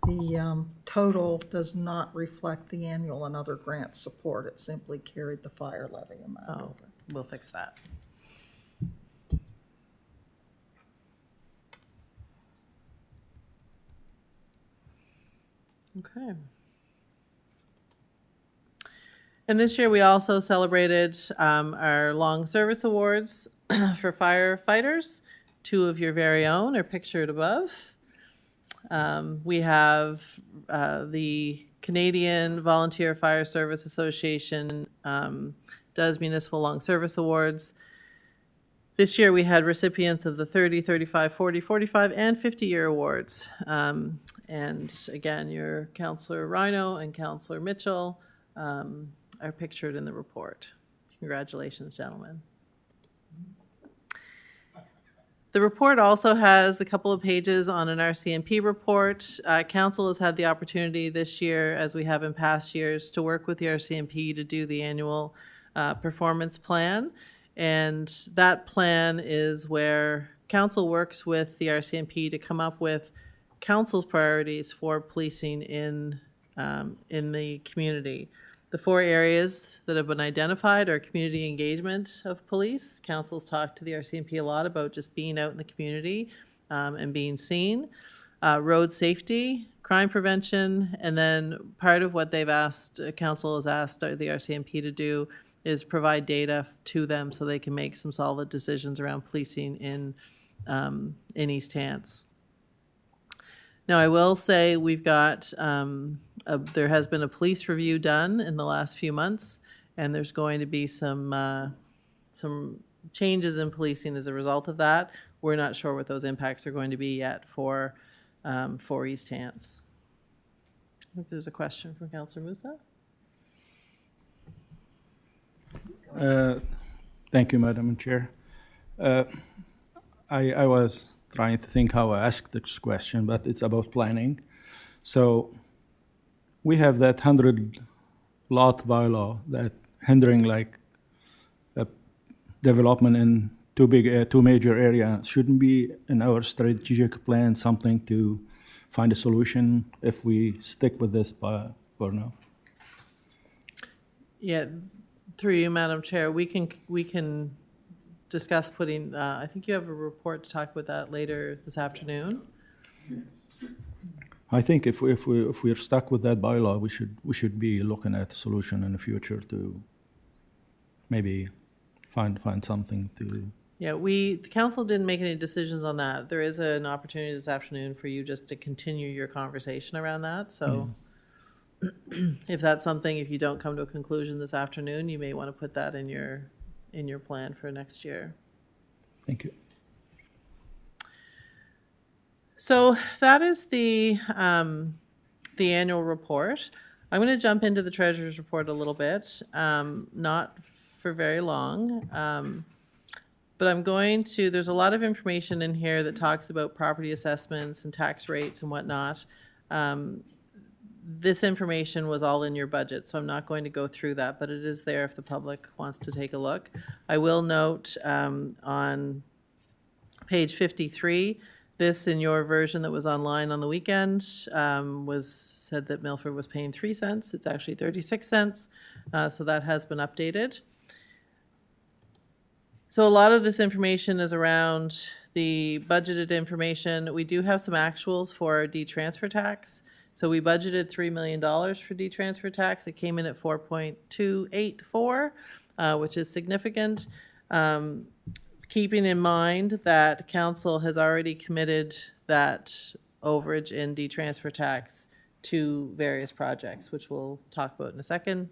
The total does not reflect the annual and other grant support. It simply carried the fire levy amount Oh, over. we'll fix that. Okay. And this year, we also celebrated our long service awards for firefighters. 2 of your very own are pictured above. We have the Canadian Volunteer Fire Service Association does Municipal Long Service Awards. This year, we had recipients of the 30, 35, 40, 45, and 50-year awards. And again, your Councillor Rhino and Councillor Mitchell are pictured in the report. Congratulations, gentlemen. The report also has a couple of pages on an RCMP report. Council has had the opportunity this year, as we have in past years, to work with the RCMP to do the annual performance plan. And that plan is where council works with the RCMP to come up with council's priorities for policing in the community. The 4 areas that have been identified are community engagement of police. Council's talked to the RCMP a lot about just being out in the community and being seen. Road safety, crime prevention, and then part of what they've asked, council has asked the RCMP to do is provide data to them so they can make some solid decisions around policing in East Hants. Now, I will say we've got, there has been a police review done in the last few months, and there's going to be some changes in policing as a result of that. We're not sure what those impacts are going to be yet for East Hants. I think there's a question from Councillor Musa. Thank you, Madam Chair. I was trying to think how I asked this question, but it's about planning. So we have that 100-lot bylaw that hindering like development in two major areas. Shouldn't be in our strategic plan something to find a solution if we stick with this for now? Yeah. Through you, Madam Chair, we can discuss putting, I think you have a report to talk about that later this afternoon. I think if we're stuck with that bylaw, we should be looking at a solution in the future to maybe find something to. Yeah, the council didn't make any decisions on that. There is an opportunity this afternoon for you just to continue your conversation around that, so. If that's something, if you don't come to a conclusion this afternoon, you may want to put that in your plan for next year. Thank you. So that is the annual report. I'm going to jump into the treasurer's report a little bit, not for very long, but I'm going to, there's a lot of information in here that talks about property assessments and tax rates and whatnot. This information was all in your budget, so I'm not going to go through that, but it is there if the public wants to take a look. I will note on page 53, this in your version that was online on the weekend was said that Milford was paying 3 cents. It's actually 36 cents, so that has been updated. So a lot of this information is around the budgeted information. We do have some actuals for D-transfer tax. So we budgeted $3 million for D-transfer tax. It came in at 4.284, which is significant. Keeping in mind that council has already committed that overage in D-transfer tax to various projects, which we'll talk about in a second.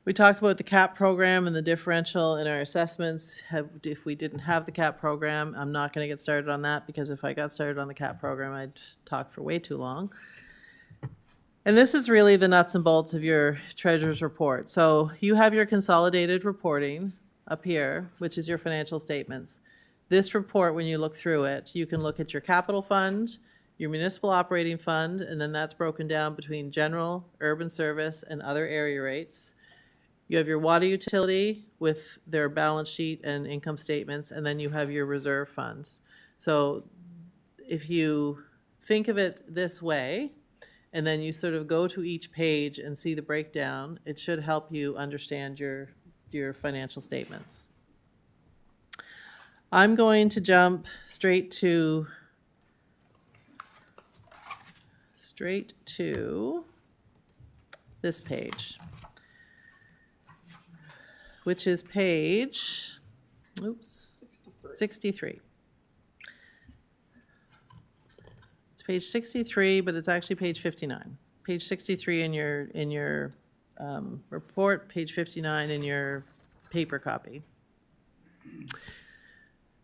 We talked about the CAP program and the differential in our assessments. If we didn't have the CAP program, I'm not going to get started on that because if I got started on the CAP program, I'd talk for way too long. And this is really the nuts and bolts of your treasurer's report. So you have your consolidated reporting up here, which is your financial statements. This report, when you look through it, you can look at your capital fund, your municipal operating fund, and then that's broken down between general, urban service, and other area rates. You have your water utility with their balance sheet and income statements, and then you have your reserve funds. So if you think of it this way, and then you sort of go to each page and see the breakdown, it should help you understand your financial statements. I'm going to jump straight to this page, which is page, 63. It's page 63, but it's actually page 59. Page 63 in your report, page 59 in your paper copy.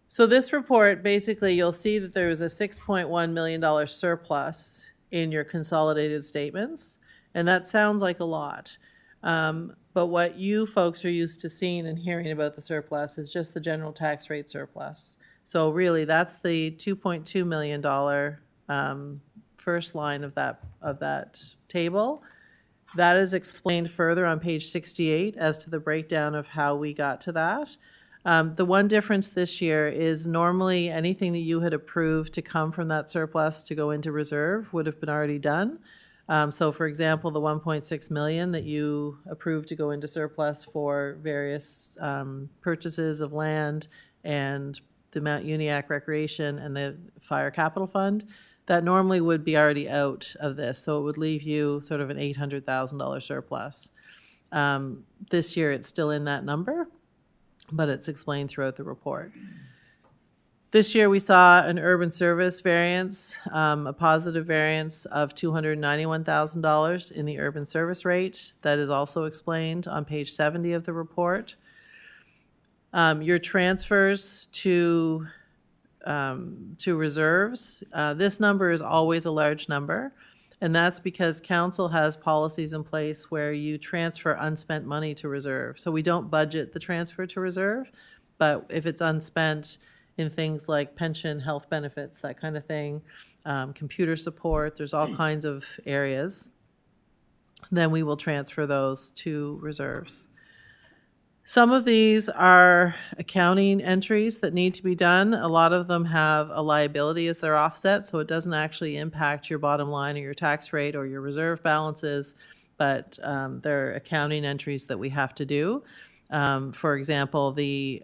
So this report, basically, you'll see that there was a $6.1 million surplus in your consolidated statements, and that sounds like a lot. But what you folks are used to seeing and hearing about the surplus is just the general tax rate surplus. So really, that's the $2.2 million first line of that table. That is explained further on page 68 as to the breakdown of how we got to that. The one difference this year is normally anything that you had approved to come from that surplus to go into reserve would have been already done. So for example, the 1.6 million that you approved to go into surplus for various purchases of land and the Mount Uniacke Recreation and the Fire Capital Fund, that normally would be already out of this. So it would leave you sort of an $800,000 surplus. This year, it's still in that number, but it's explained throughout the report. This year, we saw an urban service variance, a positive variance of $291,000 in the urban service rate. That is also explained on page 70 of the report. Your transfers to reserves, this number is always a large number, and that's because council has policies in place where you transfer unspent money to reserve. So we don't budget the transfer to reserve, but if it's unspent in things like pension, health benefits, that kind of thing, computer support, there's all kinds of areas, then we will transfer those to reserves. Some of these are accounting entries that need to be done. A lot of them have a liability as their offset, so it doesn't actually impact your bottom line or your tax rate or your reserve balances, but they're accounting entries that we have to do. For example, the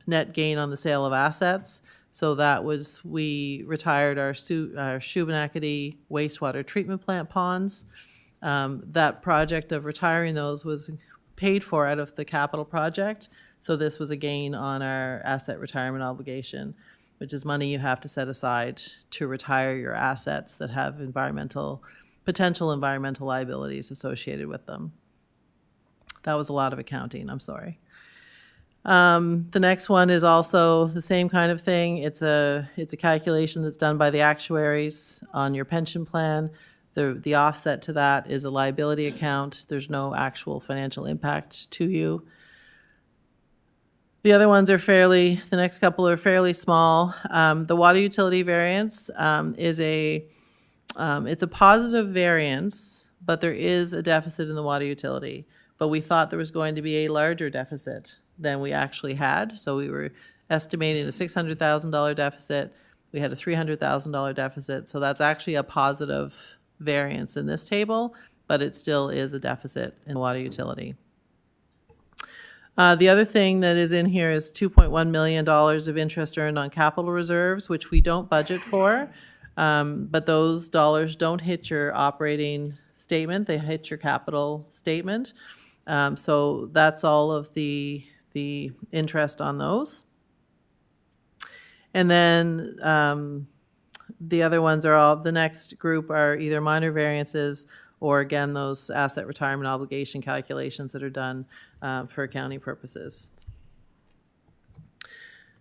net gain on the sale of assets. So that was, we retired our Shubenacadie wastewater treatment plant ponds. That project of retiring those was paid for out of the capital project. So this was a gain on our asset retirement obligation, which is money you have to set aside to retire your assets that have potential environmental liabilities associated with them. That was a lot of accounting, I'm sorry. The next one is also the same kind of thing. It's a calculation that's done by the actuaries on your pension plan. The offset to that is a liability account. There's no actual financial impact to you. The other ones are the next couple are fairly small. The water utility variance is it's a positive variance, but there is a deficit in the water utility. But we thought there was going to be a larger deficit than we actually had. So we were estimating a $600,000 deficit. We had a $300,000 deficit. So that's actually a positive variance in this table, but it still is a deficit in water utility. The other thing that is in here is $2.1 million of interest earned on capital reserves, which we don't budget for, but those dollars don't hit your operating statement, they hit your capital statement. So that's all of the interest on those. And then the other ones are all, the next group are either minor variances or again, those asset retirement obligation calculations that are done for accounting purposes.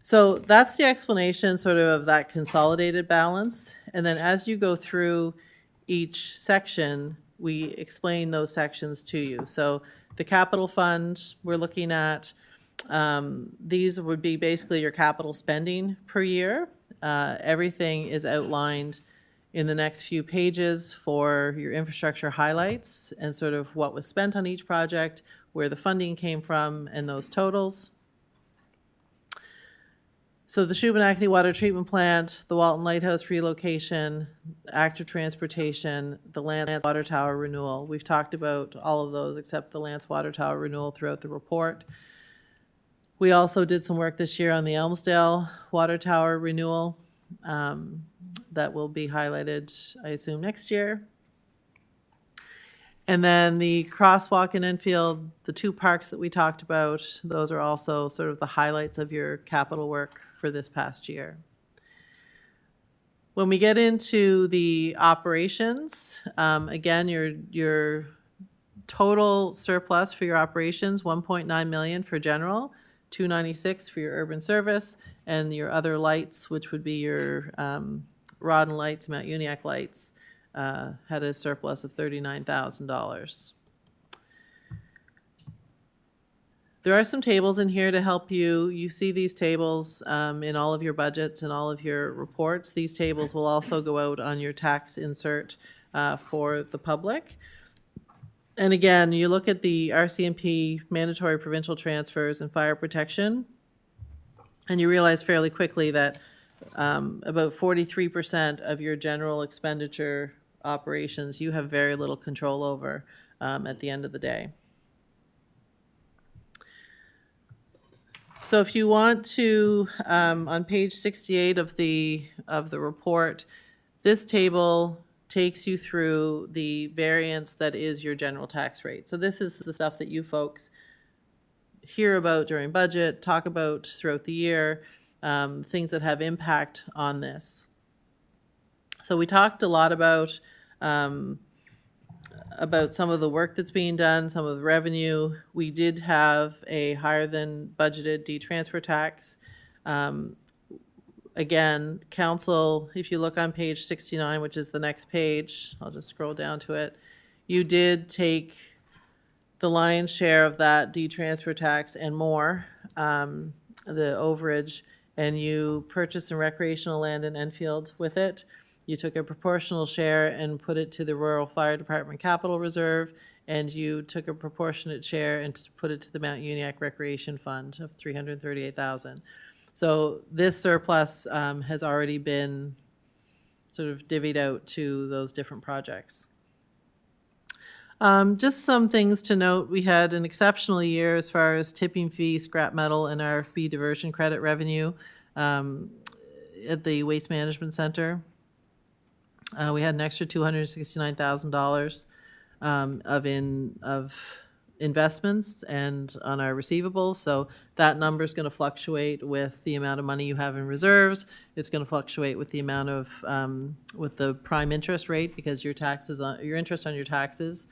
So that's the explanation sort of that consolidated balance. And then as you go through each section, we explain those sections to you. So the capital fund, we're looking at, these would be basically your capital spending per year. Everything is outlined in the next few pages for your infrastructure highlights and sort of what was spent on each project, where the funding came from, and those totals. So the Shubenacadie Water Treatment Plant, the Walton Lighthouse relocation, active transportation, the Lance Water Tower renewal. We've talked about all of those except the Lance Water Tower renewal throughout the report. We also did some work this year on the Elmsdale Water Tower renewal that will be highlighted, I assume, next year. And then the crosswalk in Enfield, the two parks that we talked about, those are also sort of the highlights of your capital work for this past year. When we get into the operations, again, your total surplus for your operations, 1.9 million for general, 296 for your urban service, and your other lights, which would be your Rodden lights, Mount Uniacke lights, had a surplus of $39,000. There are some tables in here to help you. You see these tables in all of your budgets and all of your reports. These tables will also go out on your tax insert for the public. And again, you look at the RCMP mandatory provincial transfers and fire protection, and you realize fairly quickly that about 43% of your general expenditure operations you have very little control over at the end of the day. So if you want to, on page 68 of the report, this table takes you through the variance that is your general tax rate. So this is the stuff that you folks hear about during budget, talk about throughout the year, things that have impact on this. So we talked a lot about some of the work that's being done, some of the revenue. We did have a higher than budgeted de-transfer tax. Again, council, if you look on page 69, which is the next page, I'll just scroll down to it, you did take the lion's share of that de-transfer tax and more, the overage, and you purchased some recreational land in Enfield with it. You took a proportional share and put it to the Rural Fire Department Capital Reserve, and you took a proportionate share and put it to the Mount Uniacke Recreation Fund of $338,000. So this surplus has already been sort of divvied out to those different projects. Just some things to note. We had an exceptional year as far as tipping fee, scrap metal, and RFB diversion credit revenue at the Waste Management Center. We had an extra $269,000 of investments and on our receivables. So that number is going to fluctuate with the amount of money you have in reserves. It's going to fluctuate with the amount of with the prime interest rate, because your taxes on your interest on your taxes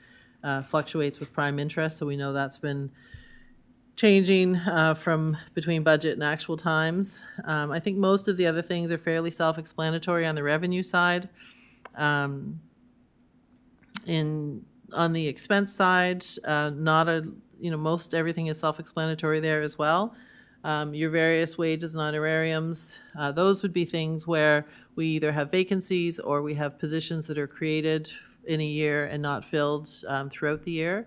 fluctuates with prime interest. So we know that's been changing from between budget and actual times. I think most of the other things are fairly self-explanatory on the revenue side. On the expense side, most everything is self-explanatory there as well. Your various wages and honorariums, those would be things where we either have vacancies or we have positions that are created in a year and not filled throughout the year.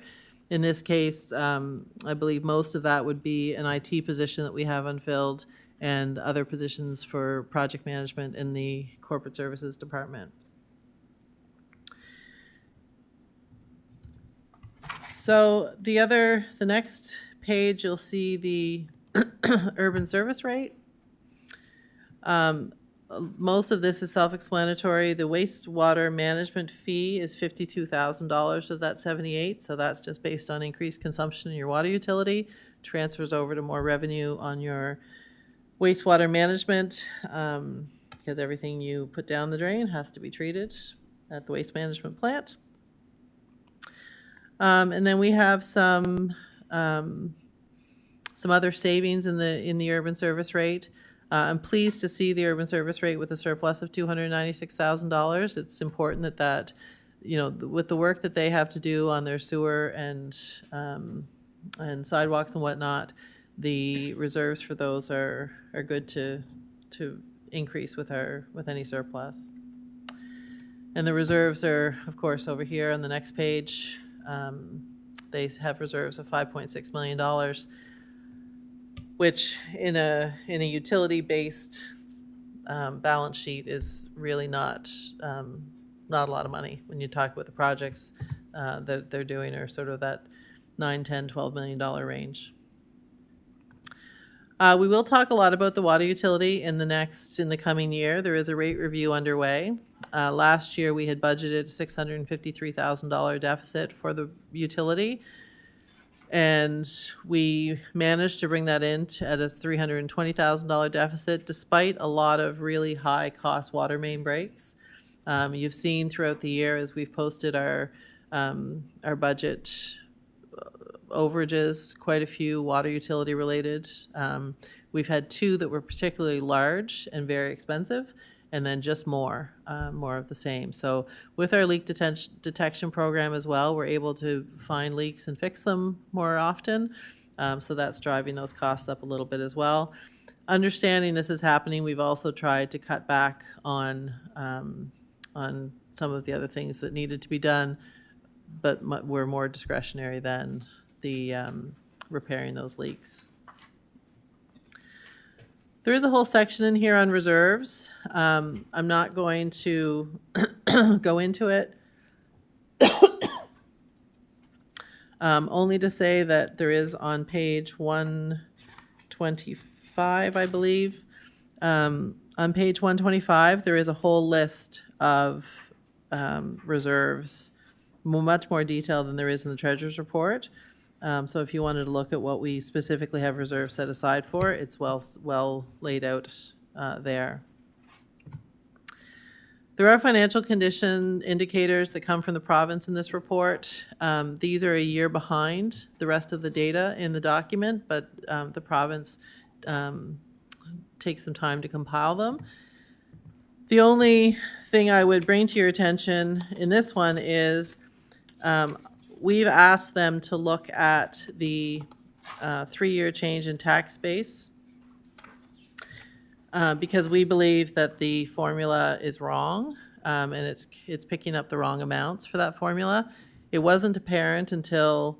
In this case, I believe most of that would be an IT position that we have unfilled and other positions for project management in the corporate services department. So the next page, you'll see the urban service rate. Most of this is self-explanatory. The wastewater management fee is $52,000 of that 78, so that's just based on increased consumption in your water utility. Transfers over to more revenue on your wastewater management, because everything you put down the drain has to be treated at the waste management plant. And then we have some other savings in the urban service rate. I'm pleased to see the urban service rate with a surplus of $296,000. It's important that with the work that they have to do on their sewer and sidewalks and whatnot, the reserves for those are good to increase with any surplus. And the reserves are, of course, over here on the next page. They have reserves of $5.6 million, which in a utility-based balance sheet is really not a lot of money when you talk about the projects that they're doing, are sort of that $9, $10, $12 million range. We will talk a lot about the water utility in the coming year. There is a rate review underway. Last year, we had budgeted $653,000 deficit for the utility. And we managed to bring that in at a $320,000 deficit, despite a lot of really high-cost water main breaks. You've seen throughout the year, as we've posted our budget overages, quite a few water utility related. We've had two that were particularly large and very expensive, and then just more of the same. So with our leak detection program as well, we're able to find leaks and fix them more often. So that's driving those costs up a little bit as well. Understanding this is happening, we've also tried to cut back on some of the other things that needed to be done, but were more discretionary than the repairing those leaks. There is a whole section in here on reserves. I'm not going to go into it. Only to say that there is on page 125, I believe. On page 125, there is a whole list of reserves, much more detail than there is in the treasurer's report. So if you wanted to look at what we specifically have reserves set aside for, it's well laid out there. There are financial condition indicators that come from the province in this report. These are a year behind the rest of the data in the document, but the province takes some time to compile them. The only thing I would bring to your attention in this one is we've asked them to look at the 3-year change in tax base because we believe that the formula is wrong and it's picking up the wrong amounts for that formula. It wasn't apparent until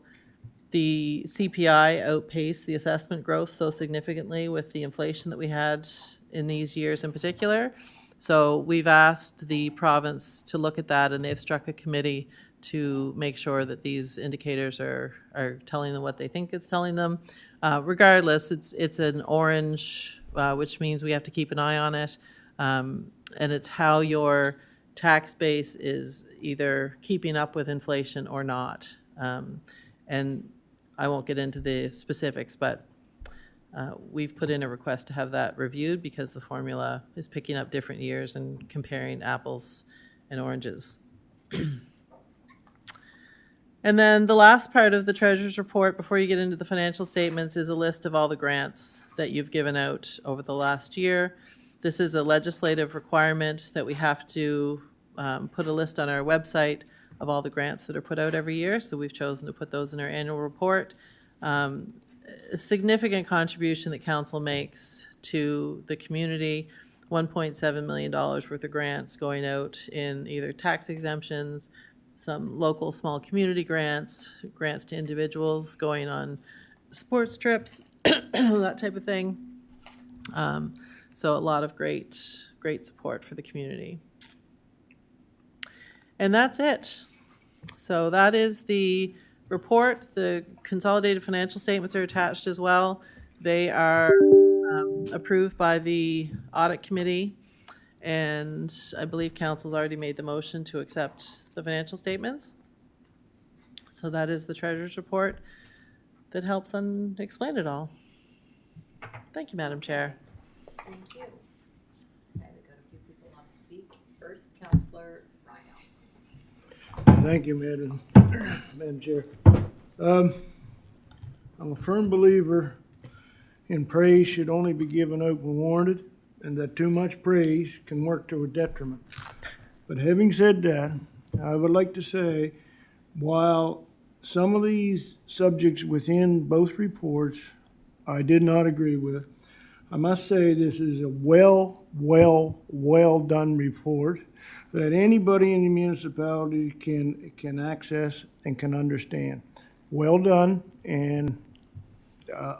the CPI outpaced the assessment growth so significantly with the inflation that we had in these years in particular. So we've asked the province to look at that, and they've struck a committee to make sure that these indicators are telling them what they think it's telling them. Regardless, it's an orange, which means we have to keep an eye on it. And it's how your tax base is either keeping up with inflation or not. And I won't get into the specifics, but we've put in a request to have that reviewed because the formula is picking up different years and comparing apples and oranges. And then the last part of the treasurer's report before you get into the financial statements is a list of all the grants that you've given out over the last year. This is a legislative requirement that we have to put a list on our website of all the grants that are put out every year. So we've chosen to put those in our annual report. A significant contribution that council makes to the community, $1.7 million worth of grants going out in either tax exemptions, some local small community grants, grants to individuals going on sports trips, that type of thing. So a lot of great support for the community. And that's it. So that is the report. The consolidated financial statements are attached as well. They are approved by the audit committee. And I believe council's already made the motion to accept the financial statements. So that is the treasurer's report that helps explain it all. Thank you, Madam Chair. Thank you. Okay, we've got a few people want to speak. First, Councillor Rhino. Thank you, Madam Chair. I'm a firm believer in praise should only be given out when warranted, and that too much praise can work to a detriment. But having said that, I would like to say, while some of these subjects within both reports I did not agree with, I must say this is a well done report that anybody in the municipality can access and can understand. Well done, and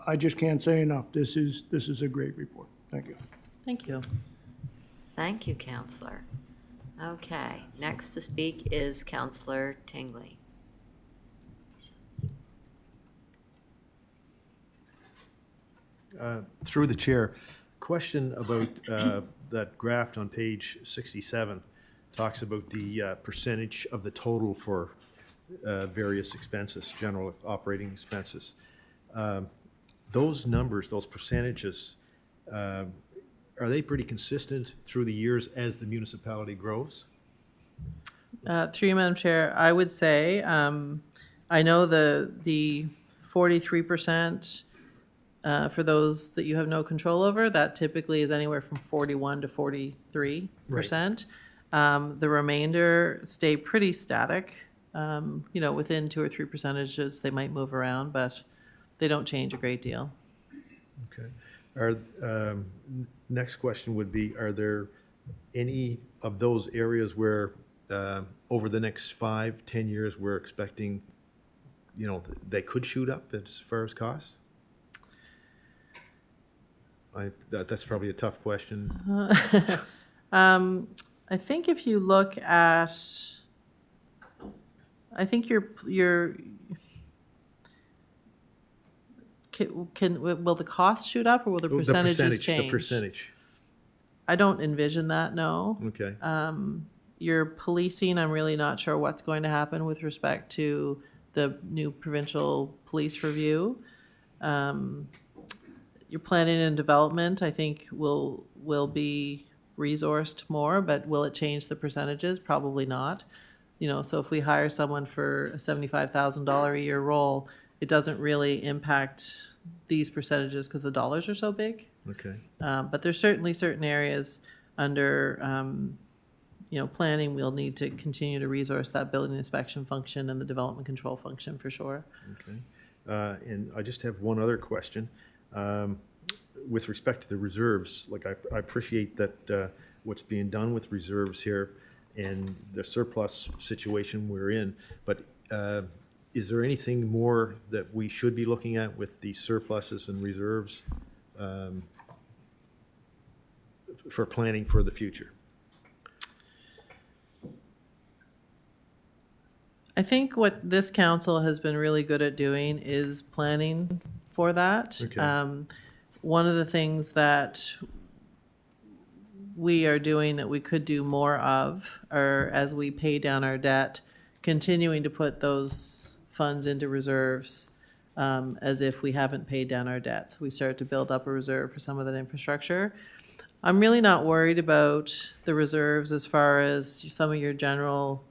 I just can't say enough. This is a great report. Thank you. Thank you. Thank you, Councillor. Okay, next to speak is Councillor Tingley. Through the chair, question about that graph on page 67. talks about the percentage of the total for various expenses, general operating expenses. Those numbers, those percentages, are they pretty consistent through the years as the municipality grows? Through you, Madam Chair, I would say, I know the 43% for those that you have no control over, that typically is anywhere from 41 to 43%. The remainder stay pretty static. Within 2 or 3 percentages, they might move around, but they don't change a great deal. Okay. Next question would be, are there any of those areas where over the next 5-10 years, we're expecting, they could shoot up as far as costs? That's probably a tough question. I think if you look at, I think will the cost shoot up or will the percentages change? The percentage. I don't envision that, no. Okay. Your policing, I'm really not sure what's going to happen with respect to the new provincial police review. Your planning and development, I think, will be resourced more, but will it change the percentages? Probably not. So if we hire someone for a $75,000 a year role, it doesn't really impact these percentages because the dollars are so big. Okay. But there's certainly certain areas under, planning, we'll need to continue to resource that building inspection function and the development control function for sure. Okay. And I just have one other question. With respect to the reserves, like I appreciate that what's being done with reserves here and the surplus situation we're in, but is there anything more that we should be looking at with the surpluses and reserves for planning for the future? I think what this council has been really good at doing is planning for that. Okay. One of the things that we are doing that we could do more of are, as we pay down our debt, continuing to put those funds into reserves as if we haven't paid down our debt. So we start to build up a reserve for some of that infrastructure. I'm really not worried about the reserves as far as some of your general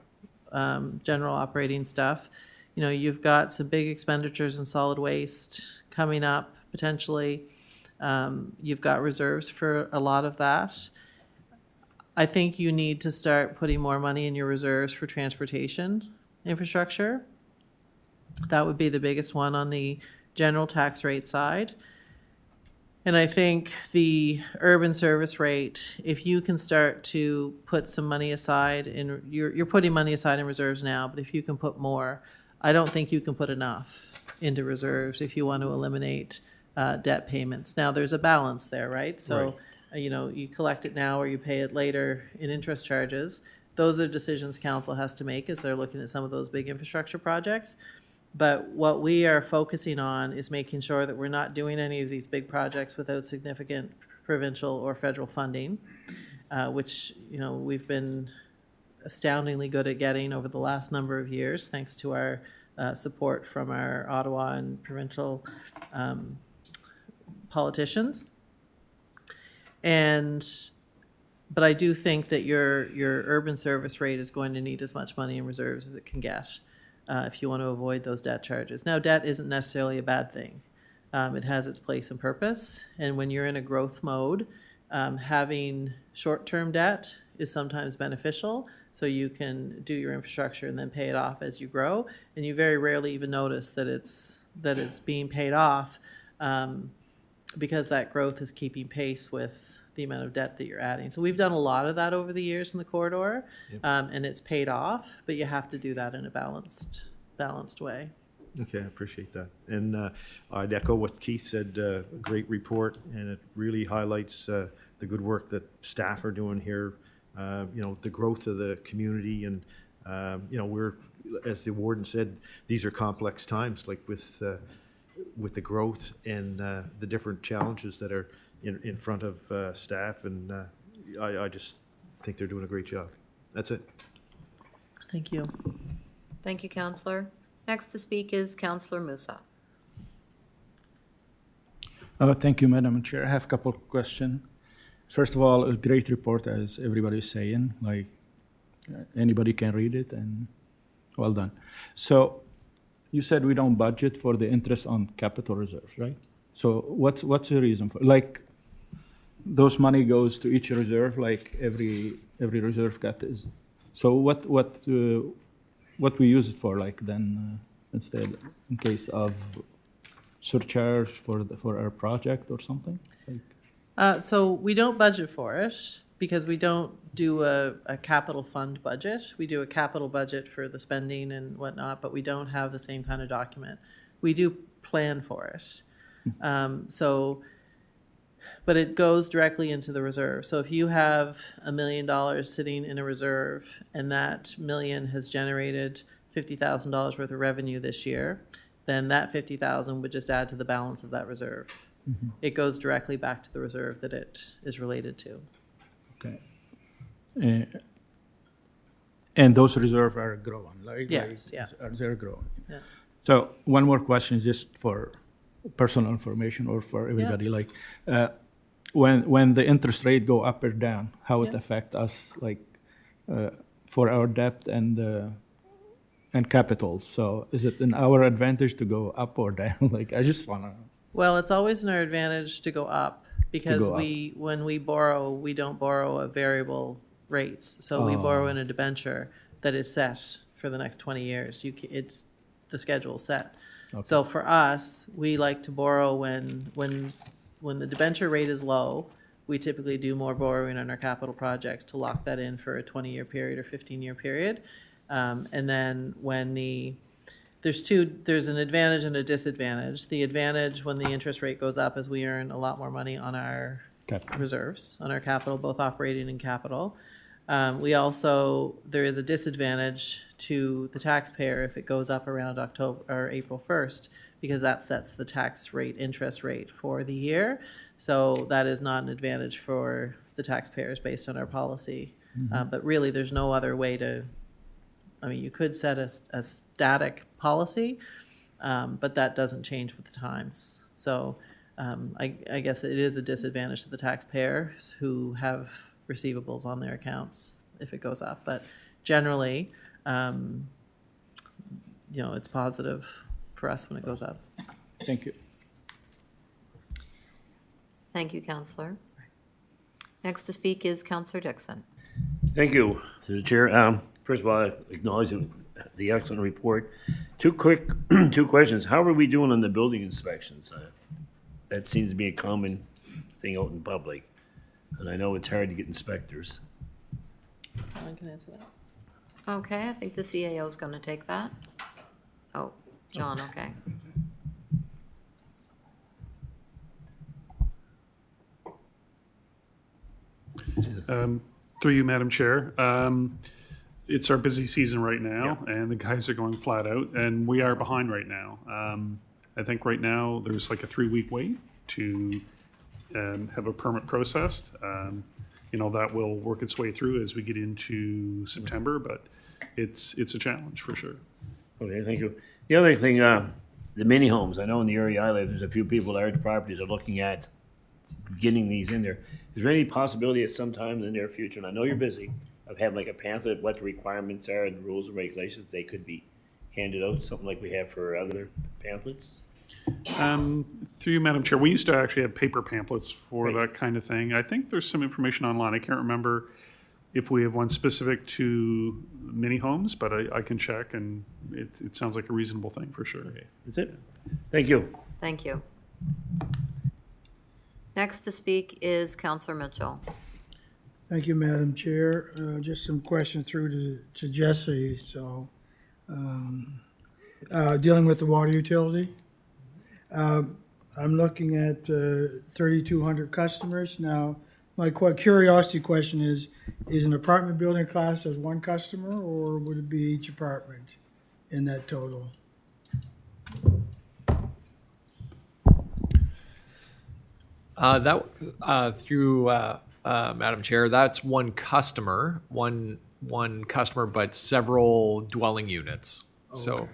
operating stuff. You've got some big expenditures in solid waste coming up potentially. You've got reserves for a lot of that. I think you need to start putting more money in your reserves for transportation infrastructure. That would be the biggest one on the general tax rate side. And I think the urban service rate, if you can start to put some money aside, you're putting money aside in reserves now, but if you can put more, I don't think you can put enough into reserves if you want to eliminate debt payments. Now, there's a balance there, right? So, you collect it now or you pay it later in interest charges. Those are decisions council has to make as they're looking at some of those big infrastructure projects. But what we are focusing on is making sure that we're not doing any of these big projects without significant provincial or federal funding, which, we've been astoundingly good at getting over the last number of years, thanks to our support from our Ottawa and provincial politicians. But I do think that your urban service rate is going to need as much money in reserves as it can get if you want to avoid those debt charges. Now, debt isn't necessarily a bad thing. It has its place and purpose. And when you're in a growth mode, having short-term debt is sometimes beneficial. So you can do your infrastructure and then pay it off as you grow. And you very rarely even notice that it's being paid off because that growth is keeping pace with the amount of debt that you're adding. So we've done a lot of that over the years in the corridor, and it's paid off, but you have to do that in a balanced way. Okay, I appreciate that. And I'd echo what Keith said, great report, and it really highlights the good work that staff are doing here, the growth of the community, and, we're, as the warden said, these are complex times, like with the growth and the different challenges that are in front of staff, and I just think they're doing a great job. That's it. Thank you. Thank you, Counselor. Next to speak is Counselor Musa. Thank you, Madam Chair. I have a couple of questions. First of all, a great report, as everybody is saying. Like, anybody can read it, and well done. So, you said we don't budget for the interest on capital reserves, right? So, what's the reason for? Like, those money goes to each reserve, like every reserve got is. So, what we use it for, like then instead, in case of surcharge for our project or something? Like, So we don't budget for it because we don't do a capital fund budget. We do a capital budget for the spending and whatnot, but we don't have the same kind of document. We do plan for it. But it goes directly into the reserve. So if you have $1 million sitting in a reserve and that million has generated $50,000 worth of revenue this year, then that 50,000 would just add to the balance of that reserve. It goes directly back to the reserve that it is related to. okay. And those reserves are growing, like? Yes, yeah. They're growing. Yeah. So one more question, just for personal information or for everybody, like, when the interest rate go up or down, how it Yeah. affect us, like, for our debt and capital? So is it in our advantage to go up or down? Like, I just wanna, Well, it's always in our advantage to go up because go up. when we borrow, we don't borrow at variable rates. So we borrow in a debenture that is set for the next 20 years. It's, the schedule's set. So for us, we like to borrow when the debenture rate is low. We typically do more borrowing on our capital projects to lock that in for a 20-year period or 15-year period. And then when there's an advantage and a disadvantage. The advantage when the interest rate goes up is we earn a lot more money on our Capital. reserves, on our capital, both operating and capital. There is a disadvantage to the taxpayer if it goes up around October or April 1st, because that sets the tax rate, interest rate for the year. So that is not an advantage for the taxpayers based on our policy. But really, there's no other way you could set a static policy, but that doesn't change with the times. So I guess it is a disadvantage to the taxpayers who have receivables on their accounts if it goes up. But generally, it's positive for us when it goes up. thank you. Thank you, Counselor. Next to speak is Counselor Dixon. Thank you, to the chair. First of all, acknowledging the excellent report. Two questions. How are we doing on the building inspections? That seems to be a common thing out in public, and I know it's hard to get inspectors. Alan can answer that. Okay, I think the CAO is going to take that. Oh, John, okay. Through you, Madam Chair. It's our busy season right now, and the guys are going flat out, and we are behind right now. I think right now there's like a 3-week wait to have a permit processed. That will work its way through as we get into September, but it's a challenge for sure. Okay, thank you. The other thing, the mini homes. I know in the area I live, there's a few people, large properties are looking at getting these in there. Is there any possibility at some time in the near future, and I know you're busy, of having like a pamphlet, what the requirements are and rules and regulations, they could be handed out, something like we have for other pamphlets? Through you, Madam Chair, we used to actually have paper pamphlets for that kind of thing. I think there's some information online. I can't remember if we have one specific to mini homes, but I can check, and it sounds like a reasonable thing for sure. Okay, that's it. Thank you. Thank you. Next to speak is Counselor Mitchell. Thank you, Madam Chair. Just some questions through to Jesse. So, dealing with the water utility, I'm looking at 3,200 customers. Now, my curiosity question is an apartment building class as one customer, or would it be each apartment in that total? Through Madam Chair, that's one customer. One one customer, but several dwelling units. So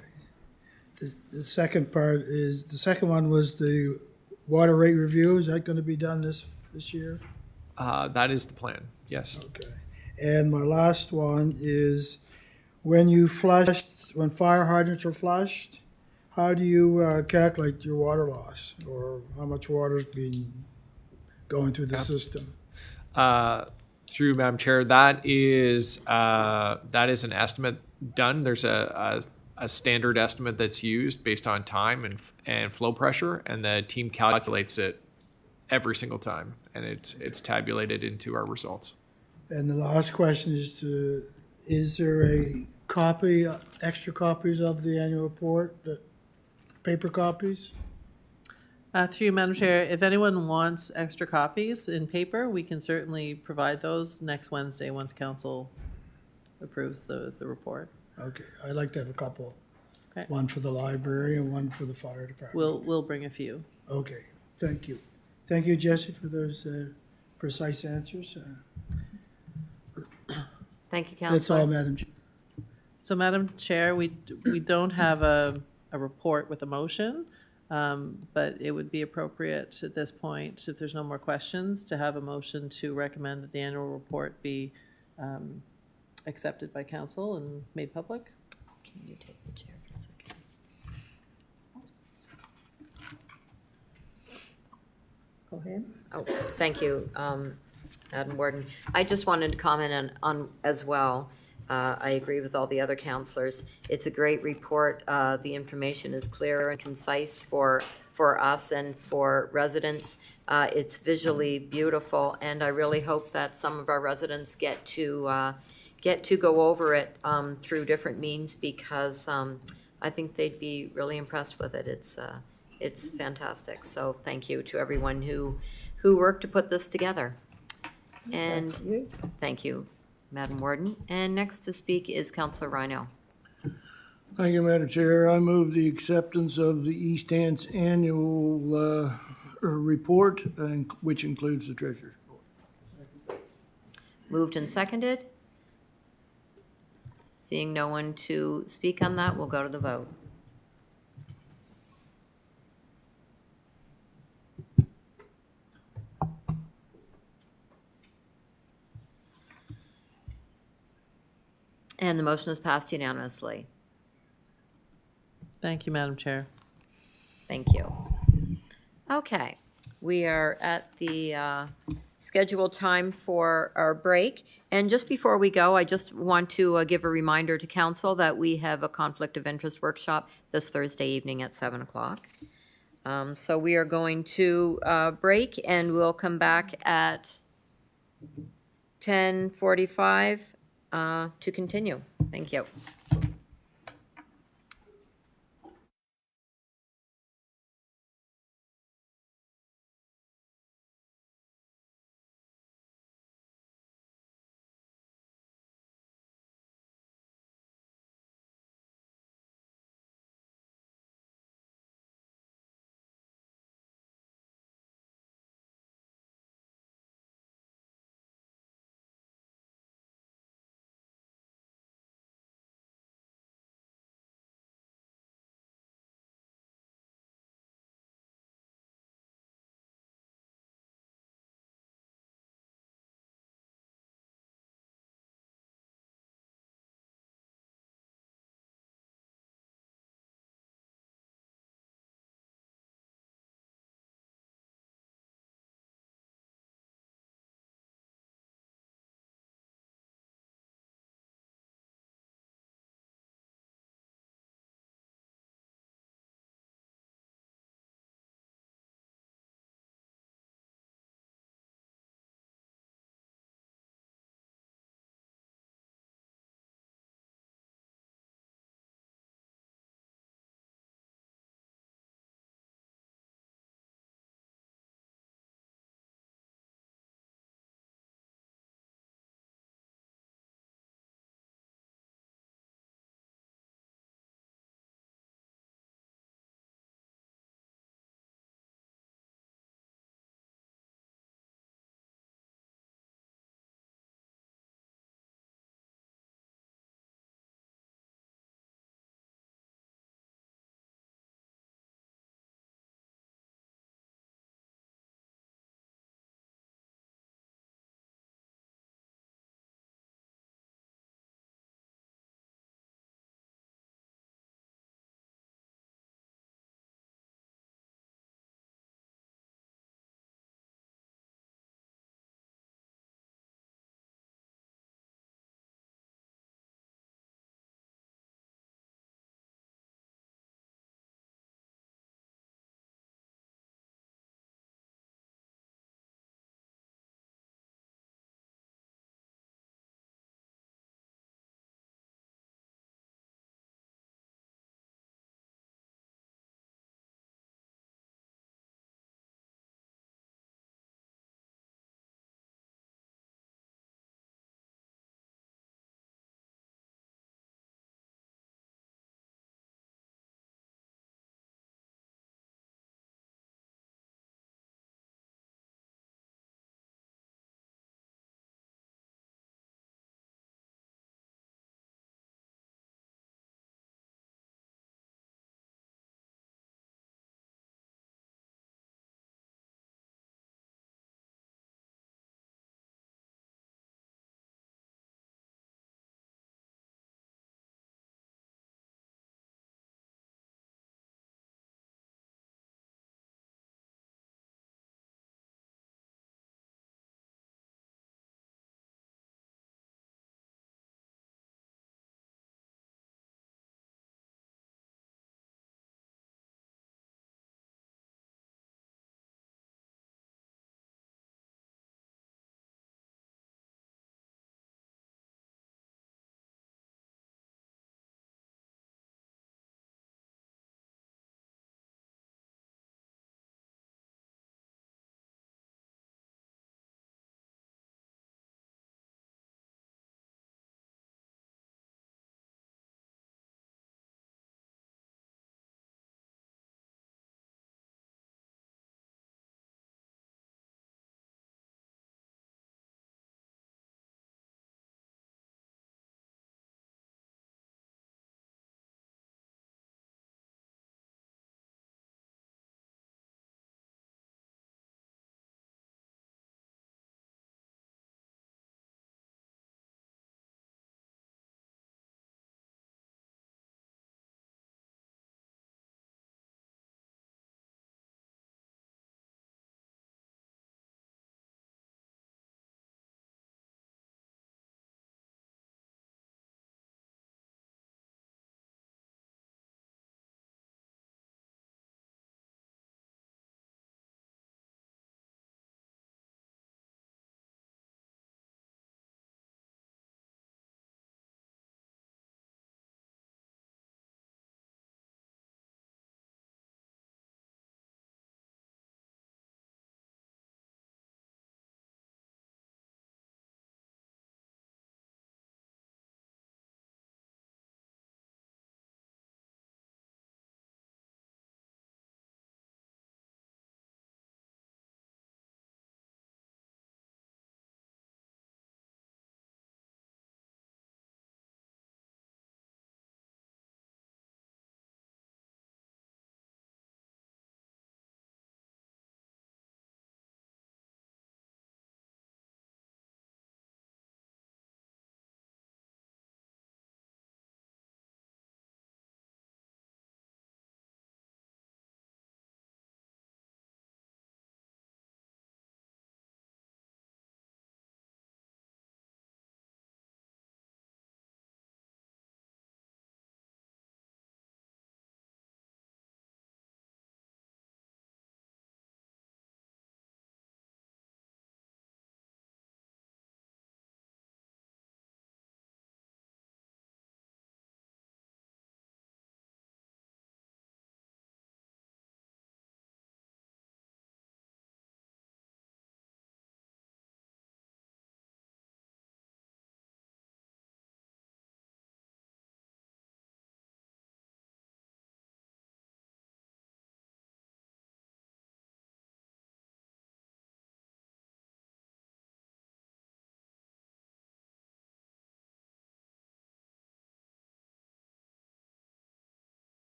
The second part is, the second one was the water rate review. Is that gonna be done this year? that is the plan. Yes. Okay. And my last one is, when you flushed, when fire hydrants are flushed, how do you calculate your water loss, or how much water's been going through the system? Through Madam Chair, that is an estimate done. There's a standard estimate that's used based on time and flow pressure, and the team calculates it every single time, and it's tabulated into our results. And the last question is there a copy, extra copies of the annual report, the paper copies? Through you, Madam Chair, if anyone wants extra copies in paper, we can certainly provide those next Wednesday once council approves the report. Okay, I'd like to have a couple. Okay. One for the library and one for the fire department. We'll bring a few. Okay, thank you. Thank you, Jesse, for those precise answers. Thank you, That's all, Counselor. Madam Chair. So, Madam Chair, we don't have a report with a motion, but it would be appropriate at this point, if there's no more questions, to have a motion to recommend that the annual report be accepted by council and made public. Can you take the chair for a second? Go ahead. Oh, thank you, Madam Warden. I just wanted to comment on as well. I agree with all the other counselors. It's a great report. The information is clear and concise for us and for residents. It's visually beautiful, and I really hope that some of our residents get to go over it through different means, because I think they'd be really impressed with it. It's fantastic. So thank you to everyone who worked to put this together. And thank you, Madam Warden. And next to speak is Councillor Rhino. Thank you, Madam Chair. I move the acceptance of the East Hants annual report, which includes the treasurer's report. Moved and seconded. Seeing no one to speak on that, we'll go to the vote. And the motion is passed unanimously. Thank you, Madam Chair. Thank you. Okay, we are at the scheduled time for our break. And just before we go, I just want to give a reminder to council that we have a conflict of interest workshop this Thursday evening at 7 o'clock. So we are going to break, and we'll come back at 10:45 to continue. Thank you.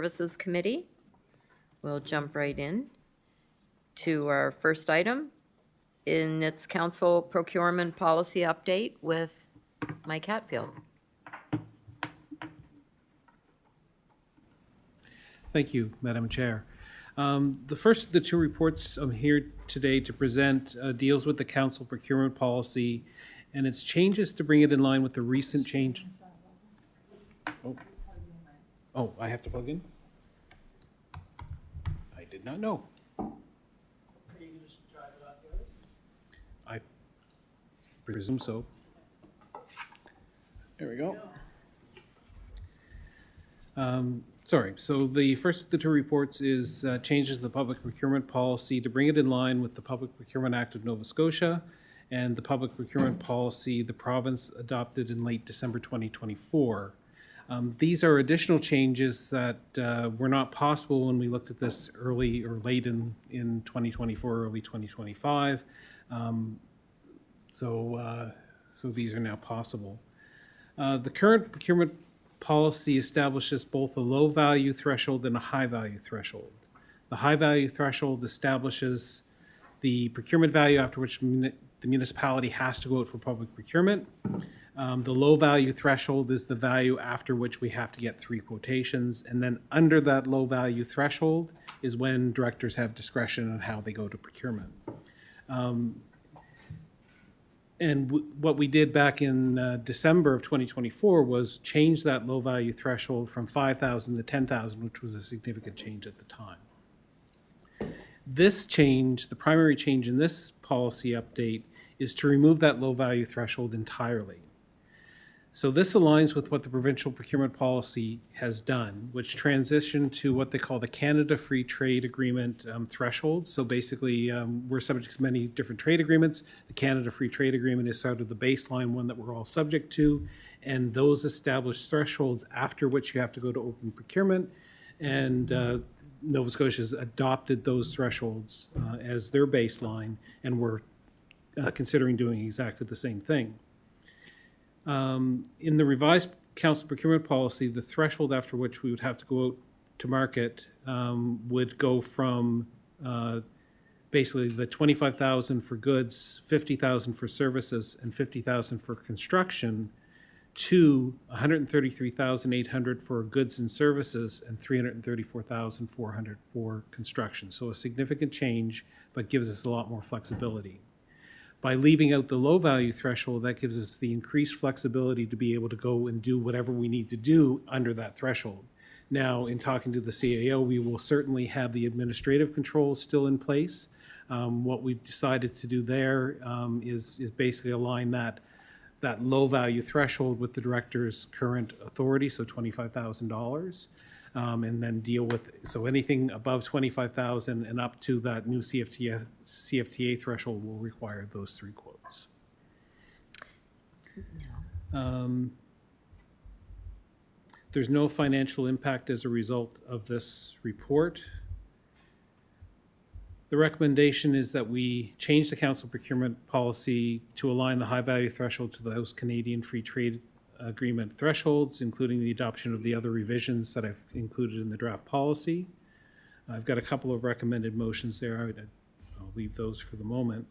Services Committee. We'll jump right in to our first item in its council procurement policy update with Mike Hatfield. Thank you, Madam Chair. The first of the two reports I'm here today to present deals with the council procurement policy and its changes to bring it in line with the recent change. Oh, I have to plug in? I did not know. I presume so. There we go. Sorry, so the first of the two reports is changes to the public procurement policy to bring it in line with the Public Procurement Act of Nova Scotia and the public procurement policy the province adopted in late December 2024. These are additional changes that were not possible when we looked at this early or late in 2024, early 2025. So these are now possible. The current procurement policy establishes both a low value threshold and a high value threshold. The high value threshold establishes the procurement value after which the municipality has to go out for public procurement. The low value threshold is the value after which we have to get 3 quotations. And then under that low value threshold is when directors have discretion on how they go to procurement. And what we did back in December of 2024 was change that low value threshold from 5,000 to 10,000, which was a significant change at the time. This change, the primary change in this policy update, is to remove that low value threshold entirely. So this aligns with what the provincial procurement policy has done, which transitioned to what they call the Canada Free Trade Agreement threshold. So basically, we're subject to many different trade agreements. The Canada Free Trade Agreement is sort of the baseline one that we're all subject to, and those established thresholds after which you have to go to open procurement. And Nova Scotia has adopted those thresholds as their baseline, and we're considering doing exactly the same thing. In the revised council procurement policy, the threshold after which we would have to go out to market would go from basically the 25,000 for goods, 50,000 for services, and 50,000 for construction to 133,800 for goods and services and 334,400 for construction. So a significant change, but gives us a lot more flexibility. By leaving out the low value threshold, that gives us the increased flexibility to be able to go and do whatever we need to do under that threshold. Now, in talking to the CAO, we will certainly have the administrative controls still in place. What we've decided to do there is basically align that low value threshold with the director's current authority, so $25,000. And then deal with, so anything above 25,000 and up to that new CFTA threshold will require those 3 quotes. There's no financial impact as a result of this report. The recommendation is that we change the council procurement policy to align the high value threshold to those Canadian Free Trade Agreement thresholds, including the adoption of the other revisions that I've included in the draft policy. I've got a couple of recommended motions there. I'll leave those for the moment.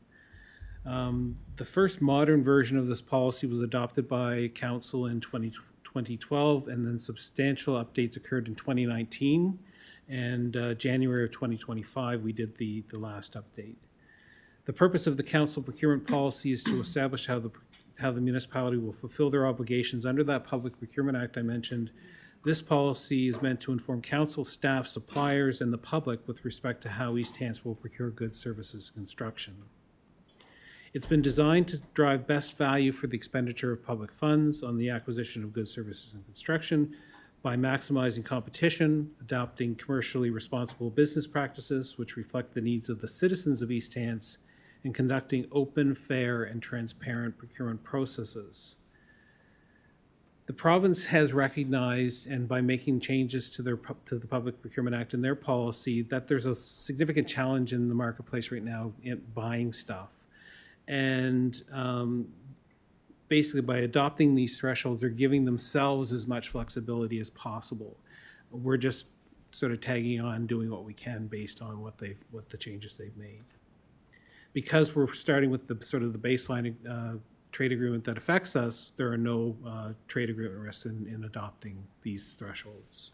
The first modern version of this policy was adopted by council in 2012, and then substantial updates occurred in 2019. And January of 2025, we did the last update. The purpose of the council procurement policy is to establish how the municipality will fulfill their obligations under that Public Procurement Act I mentioned. This policy is meant to inform council, staff, suppliers, and the public with respect to how East Hants will procure goods, services, and construction. It's been designed to drive best value for the expenditure of public funds on the acquisition of goods, services, and construction by maximizing competition, adopting commercially responsible business practices which reflect the needs of the citizens of East Hants, and conducting open, fair, and transparent procurement processes. The province has recognized, and by making changes to the Public Procurement Act and their policy, that there's a significant challenge in the marketplace right now in buying stuff. And basically by adopting these thresholds, they're giving themselves as much flexibility as possible. We're just sort of tagging on, doing what we can based on what the changes they've made. Because we're starting with the sort of the baseline trade agreement that affects us, there are no trade agreement risks in adopting these thresholds.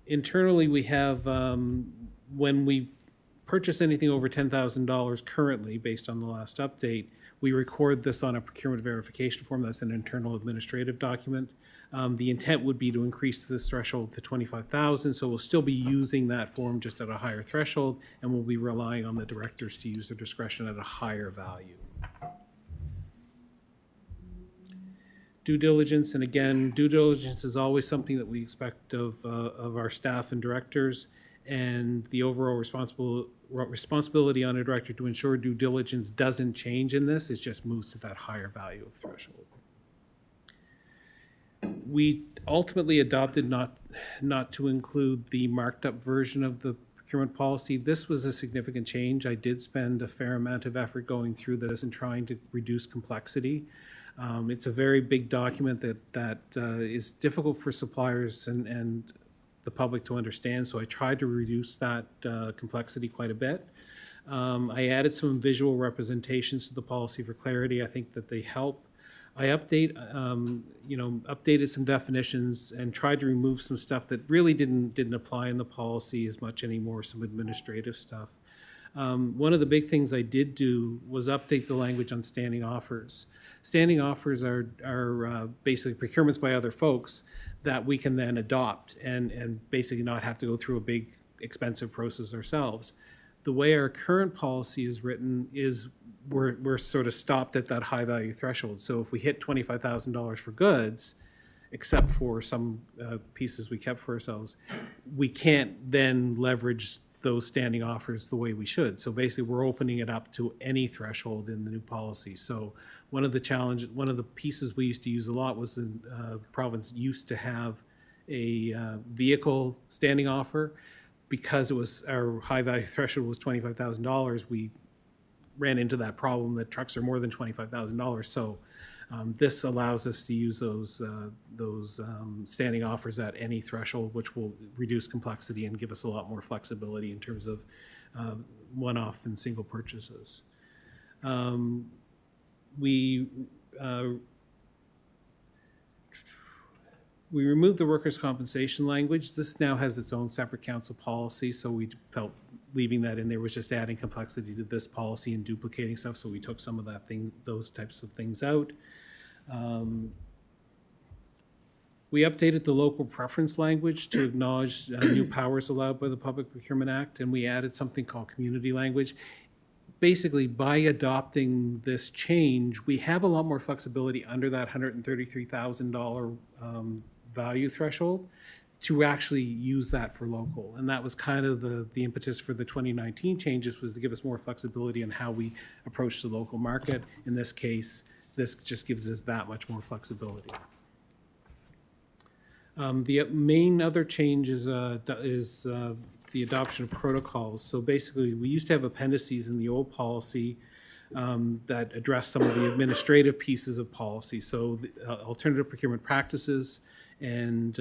Internally, we have, when we purchase anything over $10,000 currently, based on the last update, we record this on a procurement verification form. That's an internal administrative document. The intent would be to increase this threshold to 25,000, so we'll still be using that form just at a higher threshold, and we'll be relying on the directors to use their discretion at a higher value. Due diligence, and again, due diligence is always something that we expect of our staff and directors, and the overall responsibility on a director to ensure due diligence doesn't change in this, it just moves to that higher value of threshold. We ultimately adopted not to include the marked up version of the procurement policy. This was a significant change. I did spend a fair amount of effort going through this and trying to reduce complexity. It's a very big document that is difficult for suppliers and the public to understand, so I tried to reduce that complexity quite a bit. I added some visual representations to the policy for clarity. I think that they help. I updated some definitions and tried to remove some stuff that really didn't apply in the policy as much anymore, some administrative stuff. One of the big things I did do was update the language on standing offers. Standing offers are basically procurements by other folks that we can then adopt and basically not have to go through a big expensive process ourselves. The way our current policy is written is we're sort of stopped at that high value threshold. So if we hit $25,000 for goods, except for some pieces we kept for ourselves, we can't then leverage those standing offers the way we should. So basically, we're opening it up to any threshold in the new policy. So one of the pieces we used to use a lot was the province used to have a vehicle standing offer. Because it was our high value threshold was $25,000, we ran into that problem that trucks are more than $25,000. So this allows us to use those standing offers at any threshold, which will reduce complexity and give us a lot more flexibility in terms of one-off and single purchases. We removed the workers' compensation language. This now has its own separate council policy, so we felt leaving that in there was just adding complexity to this policy and duplicating stuff, so we took some of those types of things out. We updated the local preference language to acknowledge new powers allowed by the Public Procurement Act, and we added something called community language. Basically, by adopting this change, we have a lot more flexibility under that $133,000 value threshold to actually use that for local. And that was kind of the impetus for the 2019 changes, was to give us more flexibility in how we approach the local market. In this case, this just gives us that much more flexibility. The main other change is the adoption of protocols. So basically, we used to have appendices in the old policy that address some of the administrative pieces of policy. So the, alternative procurement practices and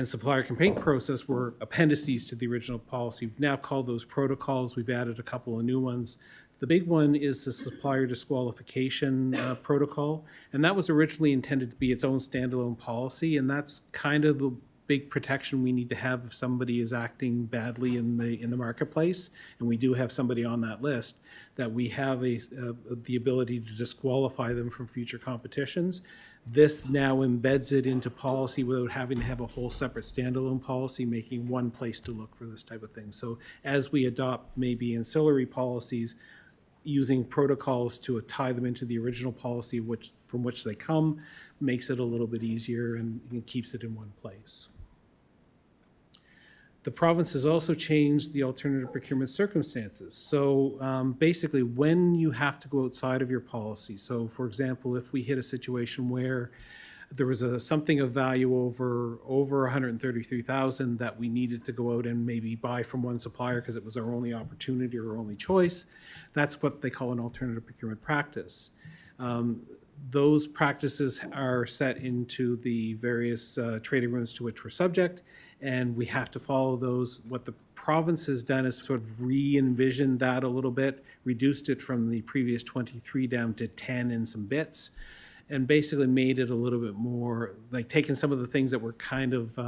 supplier complaint process were appendices to the original policy. We've now called those protocols. We've added a couple of new ones. The big one is the supplier disqualification protocol, and that was originally intended to be its own standalone policy, and that's kind of the big protection we need to have if somebody is acting badly in the marketplace, and we do have somebody on that list, that we have the ability to disqualify them from future competitions. This now embeds it into policy without having to have a whole separate standalone policy, making one place to look for this type of thing. So as we adopt maybe ancillary policies, using protocols to tie them into the original policy from which they come makes it a little bit easier and keeps it in one place. The province has also changed the alternative procurement circumstances. So basically, when you have to go outside of your policy, so for example, if we hit a situation where there was something of value over $133,000 that we needed to go out and maybe buy from one supplier because it was our only opportunity or only choice, that's what they call an alternative procurement practice. those practices are set into the various trade agreements to which we're subject, and we have to follow those. What the province has done is sort of re-envisioned that a little bit, reduced it from the previous 23 down to 10 in some bits, and basically made it a little bit more, like taking some of the things that were kind of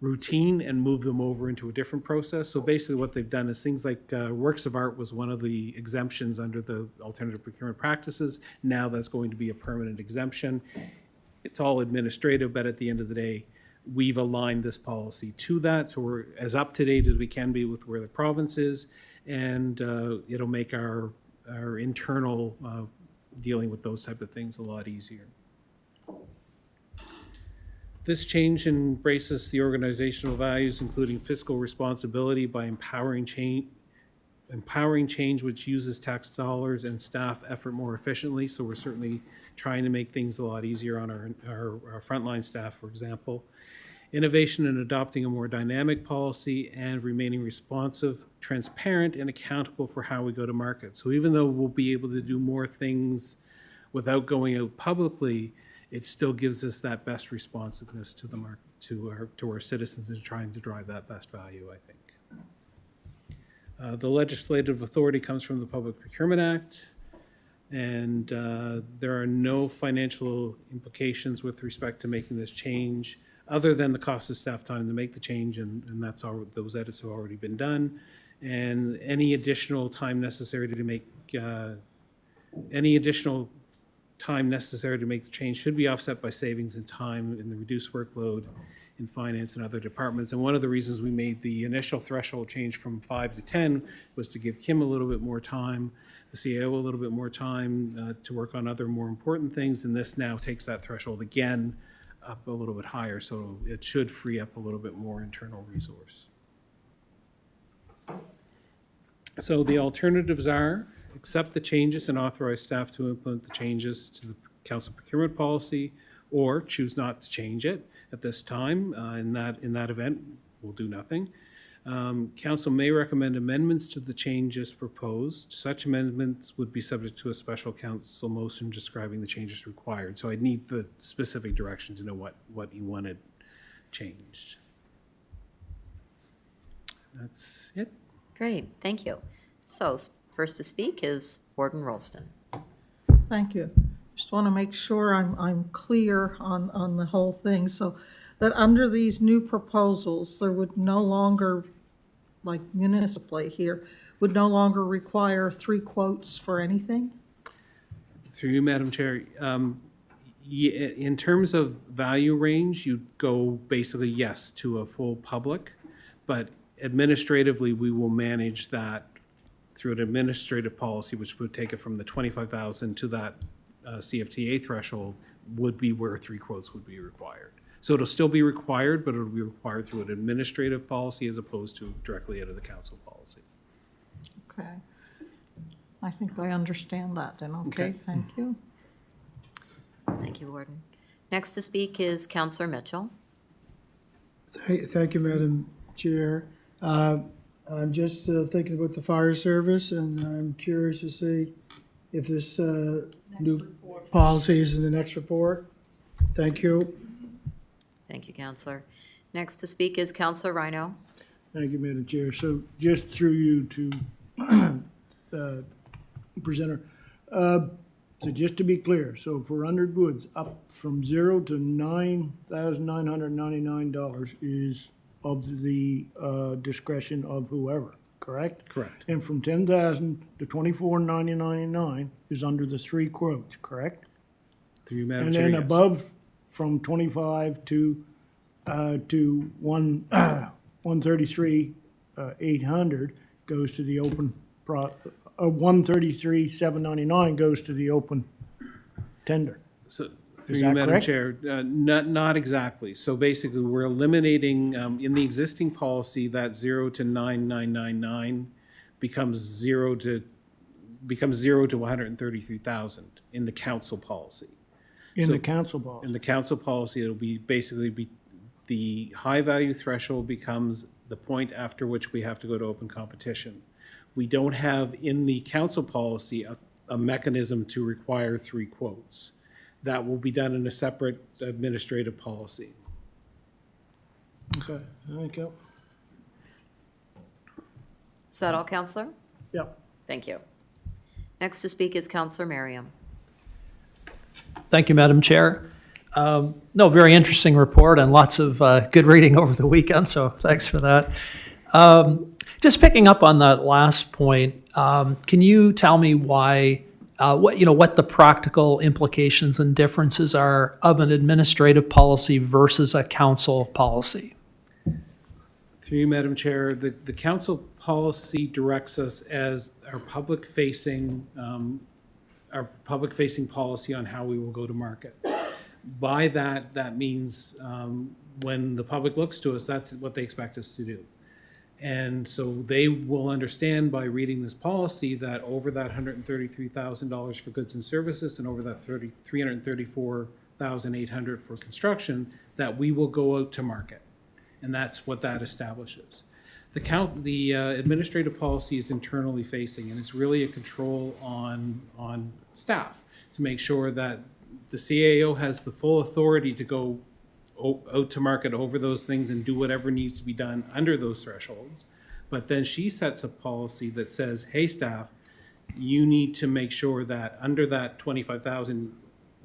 routine and move them over into a different process. So basically what they've done is things like works of art was one of the exemptions under the alternative procurement practices. Now that's going to be a permanent exemption. It's all administrative, but at the end of the day, we've aligned this policy to that. So we're as up to date as we can be with where the province is, and it'll make our internal dealing with those type of things a lot easier. This change embraces the organizational values, including fiscal responsibility, by empowering change which uses tax dollars and staff effort more efficiently. So we're certainly trying to make things a lot easier on our frontline staff, for example. Innovation in adopting a more dynamic policy and remaining responsive, transparent, and accountable for how we go to market. So even though we'll be able to do more things without going out publicly, it still gives us that best responsiveness to the market, to our citizens, and trying to drive that best value, I think. The legislative authority comes from the Public Procurement Act, and there are no financial implications with respect to making this change, other than the cost of staff time to make the change, and that's all. Those edits have already been done, and any additional time necessary to make the change should be offset by savings in time and the reduced workload in finance and other departments. And one of the reasons we made the initial threshold change from 5 to 10 was to give Kim a little bit more time, the CAO a little bit more time to work on other more important things. And this now takes that threshold again up a little bit higher. So it should free up a little bit more internal resource. So the alternatives are accept the changes and authorize staff to implement the changes to the council procurement policy, or choose not to change it at this time. In that event, we'll do nothing. Council may recommend amendments to the changes proposed. Such amendments would be subject to a special council motion describing the changes required. So I'd need the specific direction to know what you wanted changed. That's it. Great, thank you. So first to speak is Warden Rolston. Thank you. Just want to make sure I'm clear on the whole thing, so that under these new proposals, there would no longer, like municipally here, would no longer require 3 quotes for anything? Through you, Madam Chair. In terms of value range, you'd go basically, yes, to a full public, but administratively, we will manage that through an administrative policy, which would take it from the 25,000 to that CFTA threshold, would be where 3 quotes would be required. So it'll still be required, but it'll be required through an administrative policy as opposed to directly out of the council policy. Okay. I think I understand that then. Okay, thank you. Thank you, Warden. Next to speak is Councillor Mitchell. Thank you, Madam Chair. I'm just thinking about the fire service, and I'm curious to see if this new policy is in the next report. Thank you. Thank you, Councillor. Next to speak is Councillor Rhino. Thank you, Madam Chair. So just through you to the presenter. So just to be clear, so for 100 goods, up from 0 to $9,999 is of the discretion of whoever, correct? Correct. And from 10,000 to 24,999 is under the 3 quotes, correct? Through you, Madam And Chair, then yes. above, from 25 to 133, 800 goes to the open 133,799 goes to the open tender. So, Is through you, that Madam correct? Chair, not exactly. So basically, we're eliminating, in the existing policy, that 0 to 9,999 becomes 0 to 133,000 in the council policy. In So- the council policy. In the council policy, it'll be basically the high value threshold becomes the point after which we have to go to open competition. We don't have in the council policy a a mechanism to require 3 quotes. That will be done in a separate administrative policy. Okay, thank you. Is that all, Counselor? Yep. Thank you. Next to speak is Counselor Merriam. Thank you, Madam Chair. No, very interesting report and lots of good reading over the weekend, so thanks for that. Just picking up on that last point, can you tell me why, what the practical implications and differences are of an administrative policy versus a council policy? Through you, Madam Chair, the council policy directs us as our public-facing policy on how we will go to market. By that means when the public looks to us, that's what they expect us to do. And so they will understand by reading this policy that over that $133,000 for goods and services and over that $334,800 for construction, that we will go out to market. And that's what that establishes. The administrative policy is internally facing, and it's really a control on staff to make sure that the CAO has the full authority to go out to market over those things and do whatever needs to be done under those thresholds. But then she sets a policy that says, hey, staff, you need to make sure that under that 25,000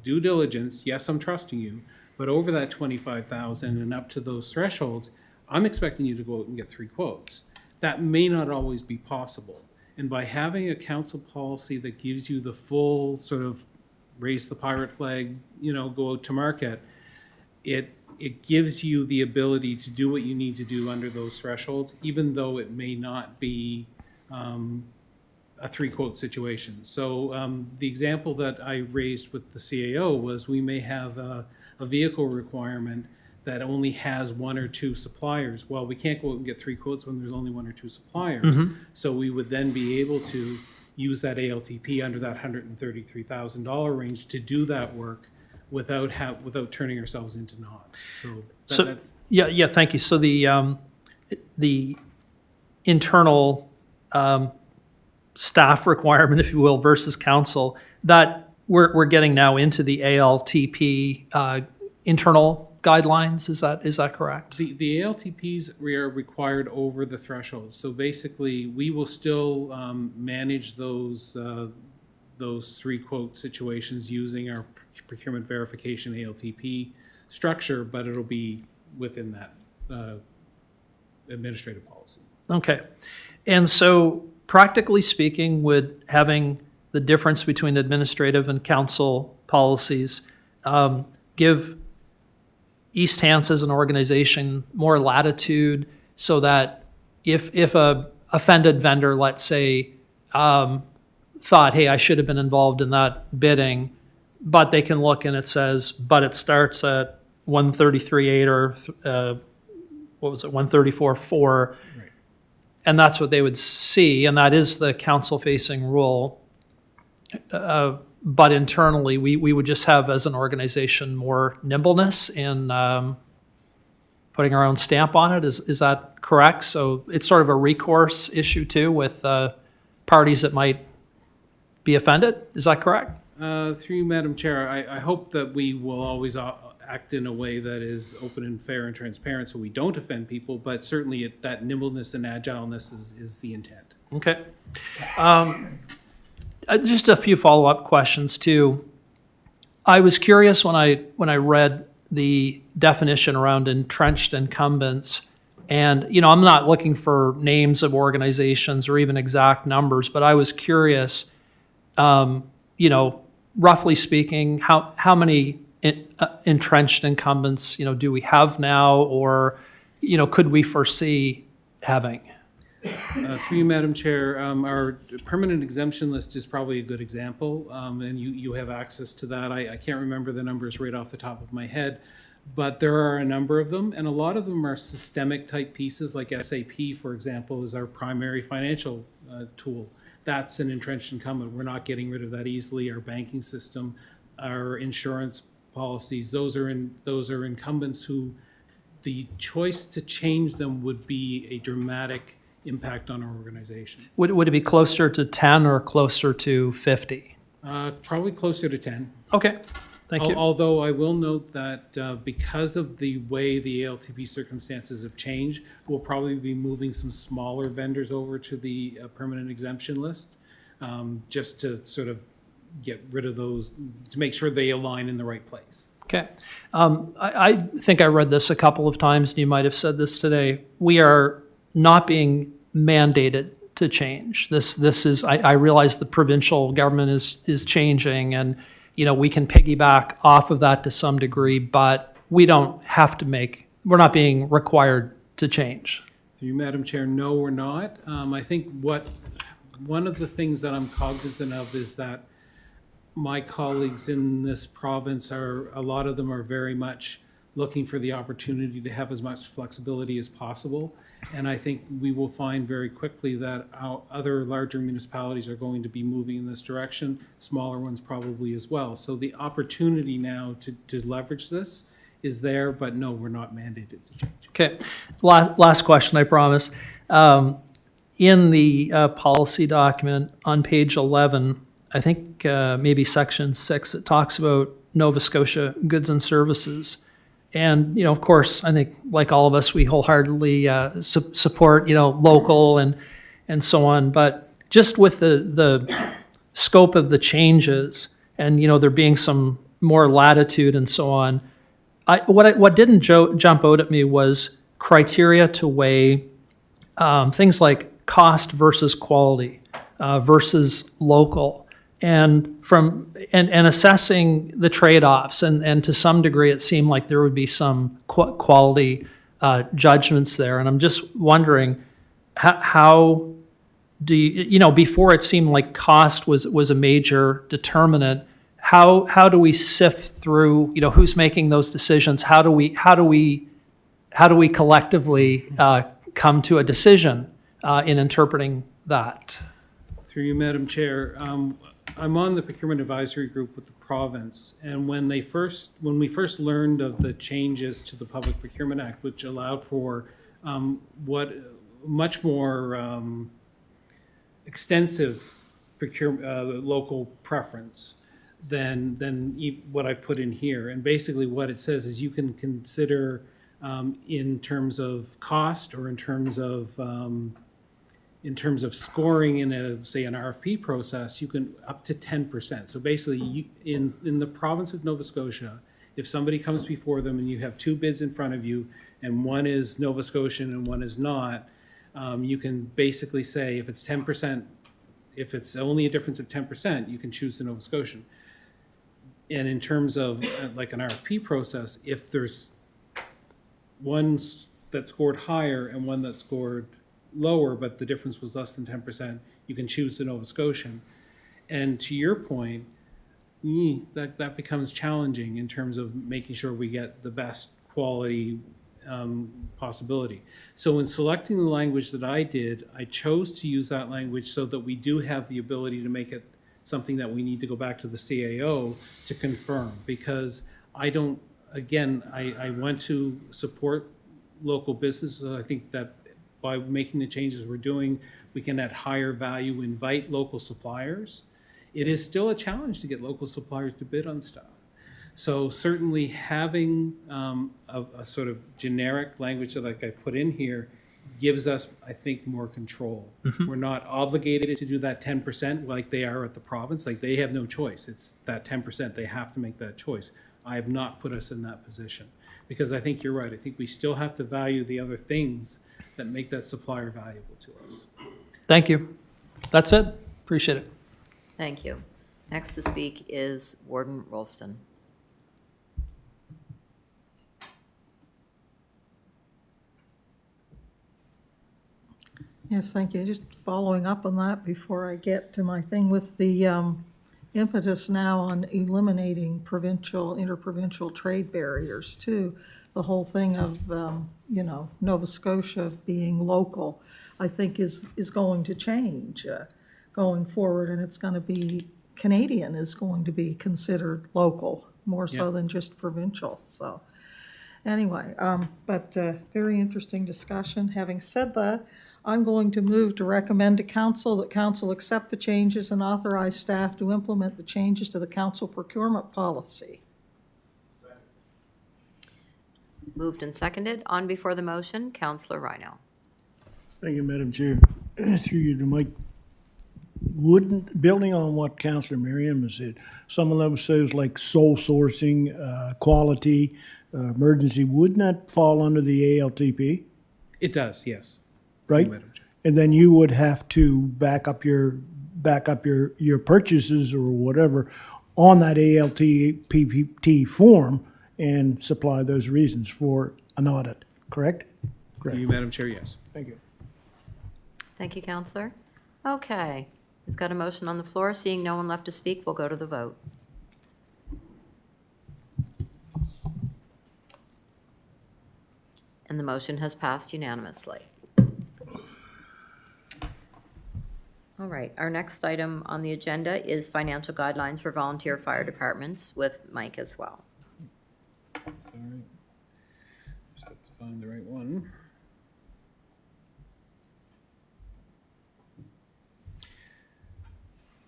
due diligence, yes, I'm trusting you, but over that 25,000 and up to those thresholds, I'm expecting you to go out and get 3 quotes. That may not always be possible. And by having a council policy that gives you the full sort of raise the pirate flag, go out to market, it gives you the ability to do what you need to do under those thresholds, even though it may not be a 3-quote situation. So the example that I raised with the CAO was we may have a vehicle requirement that only has 1 or 2 suppliers. Well, we can't go out and get 3 quotes when there's only 1 or 2 suppliers. So we would then be able to use that ALTP under that $133,000 range to do that work without turning ourselves into knots. So that's Yeah, thank you. So the internal staff requirement, if you will, versus council, that we're getting now into the ALTP internal guidelines. Is that correct? The ALTPs are required over the threshold. So basically, we will still manage those 3-quote situations using our procurement verification ALTP structure, but it'll be within that administrative policy. Okay. And so practically speaking, would having the difference between administrative and council policies give East Hants as an organization more latitude so that if a offended vendor, let's say, thought, hey, I should have been involved in that bidding, but they can look and it says, but it starts at 133.8 or what was it, 134.4, Right. and that's what they would see, and that is the council-facing rule. But internally, we would just have, as an organization, more nimbleness in putting our own stamp on it. Is that correct? So it's sort of a recourse issue too with parties that might be offended. Is that correct? Through you, Madam Chair, I hope that we will always act in a way that is open and fair and transparent so we don't offend people, but certainly that nimbleness and agileness is the intent. Okay. Just a few follow-up questions too. I was curious when I read the definition around entrenched incumbents, and I'm not looking for names of organizations or even exact numbers, but I was curious, roughly speaking, how many entrenched incumbents do we have now, or could we foresee having? Through you, Madam Chair, our permanent exemption list is probably a good example, and you have access to that. I can't remember the numbers right off the top of my head, but there are a number of them, and a lot of them are systemic type pieces, like SAP, for example, is our primary financial tool. That's an entrenched incumbent. We're not getting rid of that easily. Our banking system, our insurance policies, those are incumbents who the choice to change them would be a dramatic impact on our organization. Would it be closer to 10 or closer to 50? Probably closer to 10. Okay, thank you. Although I will note that because of the way the ALTP circumstances have changed, we'll probably be moving some smaller vendors over to the permanent exemption list, just to sort of get rid of those, to make sure they align in the right place. Okay. I think I read this a couple of times, and you might have said this today. We are not being mandated to change. This is, I realize the provincial government is changing, and, you know, we can piggyback off of that to some degree, but we don't have to we're not being required to change. Through you, Madam Chair, no, we're not. I think one of the things that I'm cognizant of is that my colleagues in this province a lot of them are very much looking for the opportunity to have as much flexibility as possible. And I think we will find very quickly that our other larger municipalities are going to be moving in this direction, smaller ones probably as well. So the opportunity now to leverage this is there, but no, we're not mandated to change. Okay. Last question, I promise. In the policy document on page 11, I think maybe section 6, it talks about Nova Scotia goods and services. And, you know, of course, I think like all of us, we wholeheartedly support, you know, local and so on. But just with the scope of the changes and, you know, there being some more latitude and so on, what didn't jump out at me was criteria to weigh things like cost versus quality versus local. And assessing the trade-offs, and to some degree, it seemed like there would be some quality judgments there. And I'm just wondering, how do you know, before it seemed like cost was a major determinant. How do we sift through, you know, who's making those decisions? How do we collectively come to a decision in interpreting that? Through you, Madam Chair, I'm on the procurement advisory group with the province, and when we first learned of the changes to the Public Procurement Act, which allowed for much more extensive local preference than what I've put in here, and basically what it says is you can consider in terms of cost or in terms of scoring in an RFP process, you can up to 10%. So basically, in the province of Nova Scotia, if somebody comes before them and you have two bids in front of you, and one is Nova Scotian and one is not, you can basically say if it's 10%, if it's only a difference of 10%, you can choose the Nova Scotian. And in terms of like an RFP process, if there's one that scored higher and one that scored lower, but the difference was less than 10%, you can choose the Nova Scotian. And to your point, that becomes challenging in terms of making sure we get the best quality possibility. So in selecting the language that I did, I chose to use that language so that we do have the ability to make it something that we need to go back to the CAO to confirm, because I want to support local businesses. I think that by making the changes we're doing, we can add higher value, invite local suppliers. It is still a challenge to get local suppliers to bid on stuff. So certainly having a sort of generic language that like I put in here gives us, I think, more control. We're not obligated to do that 10% like they are at the province. Like they have no choice. It's that 10%. They have to make that choice. I have not put us in that position because I think you're right. I think we still have to value the other things that make that supplier valuable to us. Thank you. That's it. Appreciate it. Thank you. Next to speak is Warden Rolston. Yes, thank you. Just following up on that before I get to my thing with the impetus now on eliminating interprovincial trade barriers too. The whole thing of, Nova Scotia being local, I think is going to change going forward, and it's going to be, Canadian is going to be considered local, more so than just provincial, so. Anyway, but very interesting discussion. Having said that, I'm going to move to recommend to council that council accept the changes and authorize staff to implement the changes to the council procurement policy. Moved and seconded. On before the motion, Counselor Rhino. Thank you, Madam Chair. Through you to Mike. Wouldn't, building on what Councillor Merriam has said, some of them says like sole sourcing, quality, emergency, wouldn't that fall under the ALTP, It does, yes. right? Madam Chair. And then you would have to back up your purchases or whatever on that ALTPT form and supply those reasons for an audit, correct? To you, Madam Chair, yes. Thank you. Thank you, Counselor. Okay, we've got a motion on the floor. Seeing no one left to speak, we'll go to the vote. And the motion has passed unanimously. All right, our next item on the agenda is financial guidelines for volunteer fire departments with Mike as well. All right. Just have to find the right one.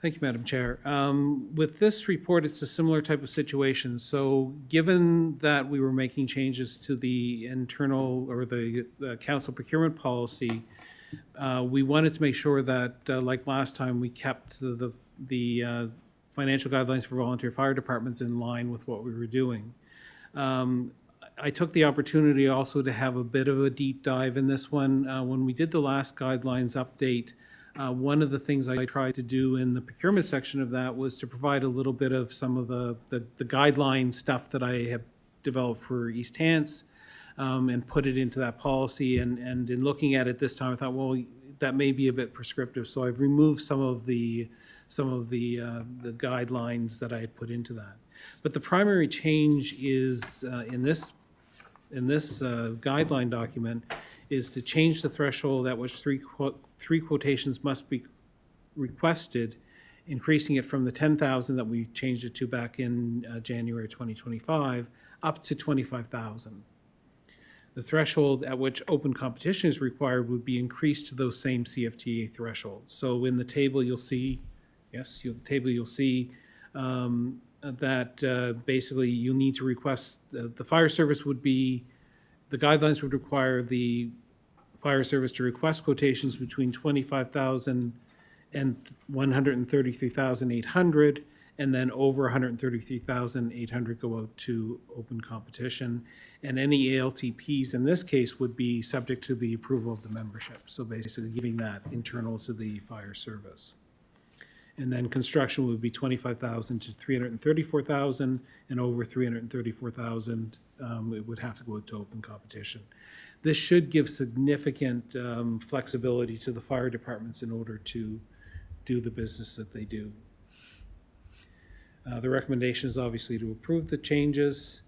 Thank you, Madam Chair. With this report, it's a similar type of situation. So given that we were making changes to the internal or the council procurement policy, we wanted to make sure that, like last time, we kept the financial guidelines for volunteer fire departments in line with what we were doing. I took the opportunity also to have a bit of a deep dive in this one. When we did the last guidelines update, one of the things I tried to do in the procurement section of that was to provide a little bit of some of the guideline stuff that I have developed for East Hants, and put it into that policy. And in looking at it this time, I thought, well, that may be a bit prescriptive. So I've removed some of the guidelines that I had put into that. But the primary change is in this guideline document is to change the threshold at which three quotations must be requested, increasing it from the 10,000 that we changed it to back in January 2025 up to 25,000. The threshold at which open competition is required would be increased to those same CFTA thresholds. So in the table you'll see, that basically you need to request, the fire service would be, the guidelines would require the fire service to request quotations between 25,000 and 133,800, and then over 133,800 go out to open competition. And any ALTPs in this case would be subject to the approval of the membership. So basically giving that internal to the fire service. And then construction would be 25,000 to 334,000, and over 334,000, it would have to go to open competition. This should give significant flexibility to the fire departments in order to do the business that they do. The recommendation is obviously to approve the changes.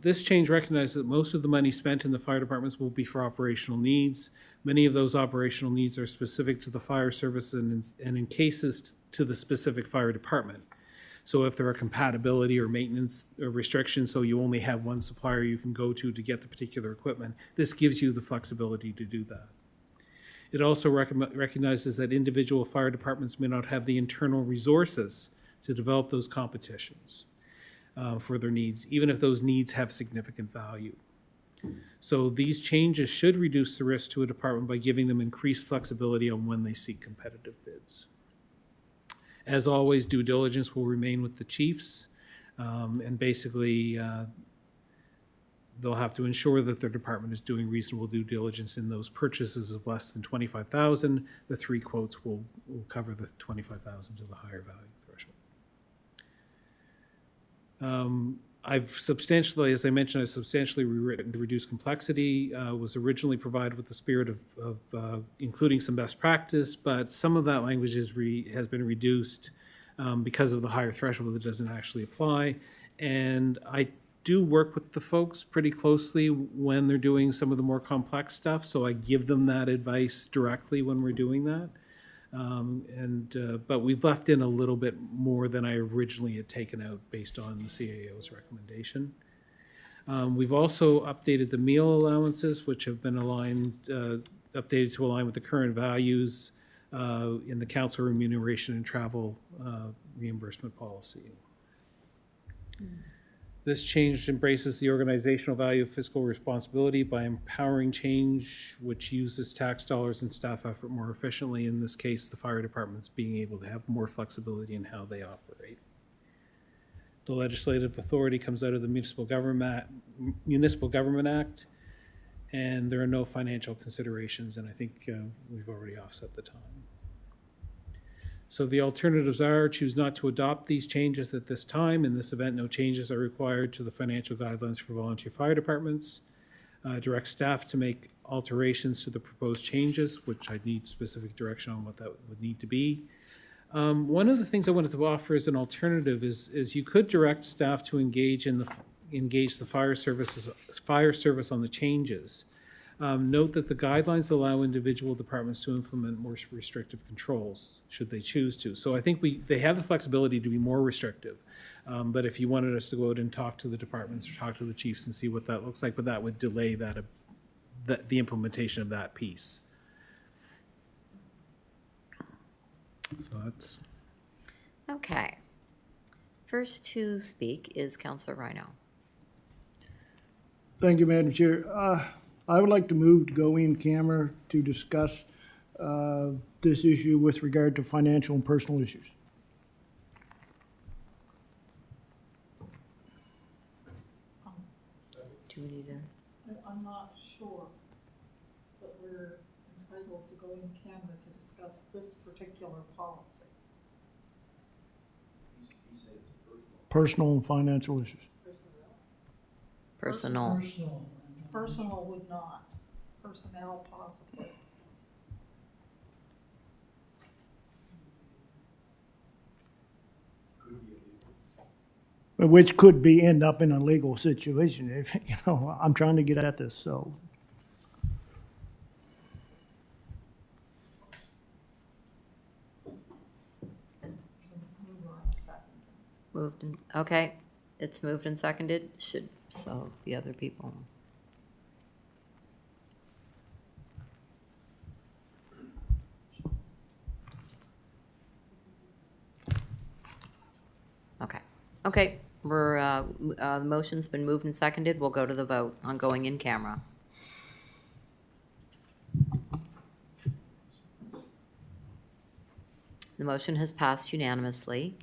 This change recognizes that most of the money spent in the fire departments will be for operational needs. Many of those operational needs are specific to the fire service and in cases to the specific fire department. So if there are compatibility or maintenance or restrictions, so you only have one supplier you can go to get the particular equipment, this gives you the flexibility to do that. It also recognizes that individual fire departments may not have the internal resources to develop those competitions for their needs, even if those needs have significant value. So these changes should reduce the risk to a department by giving them increased flexibility on when they seek competitive bids. As always, due diligence will remain with the chiefs, and basically they'll have to ensure that their department is doing reasonable due diligence in those purchases of less than 25,000. The three quotes will cover the 25,000 to the higher value threshold. I've substantially, as I mentioned, I've substantially rewritten to reduce complexity. Was originally provided with the spirit of including some best practice, but some of that language has been reduced because of the higher threshold that doesn't actually apply. And I do work with the folks pretty closely when they're doing some of the more complex stuff, so I give them that advice directly when we're doing that. But we've left in a little bit more than I originally had taken out based on the CAO's recommendation. We've also updated the meal allowances, which have been updated to align with the current values in the council remuneration and travel reimbursement policy. This change embraces the organizational value of fiscal responsibility by empowering change which uses tax dollars and staff effort more efficiently. In this case, the fire department's being able to have more flexibility in how they operate. The legislative authority comes out of the Municipal Government Act, and there are no financial considerations, and I think we've already offset the time. So the alternatives are choose not to adopt these changes at this time. In this event, no changes are required to the financial guidelines for volunteer fire departments. Direct staff to make alterations to the proposed changes, which I need specific direction on what that would need to be. One of the things I wanted to offer as an alternative is you could direct staff to engage the fire service on the changes. Note that the guidelines allow individual departments to implement more restrictive controls, should they choose to. So I think they have the flexibility to be more restrictive. But if you wanted us to go out and talk to the departments or talk to the chiefs and see what that looks like, but that would delay the implementation of that piece. So that's. Okay. First to speak is Councillor Rhino. Thank you, Madam Chair. I would like to move to go in camera to discuss this issue with regard to financial and personal issues. Do we need to? I'm not sure that we're entitled to go in camera to discuss this particular policy. Personal and financial issues. Personal. Personal would not. Personnel possibly. Which could end up in a legal situation. If, I'm trying to get at this, so. Moved and, okay, it's moved and seconded, so the other people. Okay, the motion's been moved and seconded, we'll go to the vote on going in camera. The motion has passed unanimously.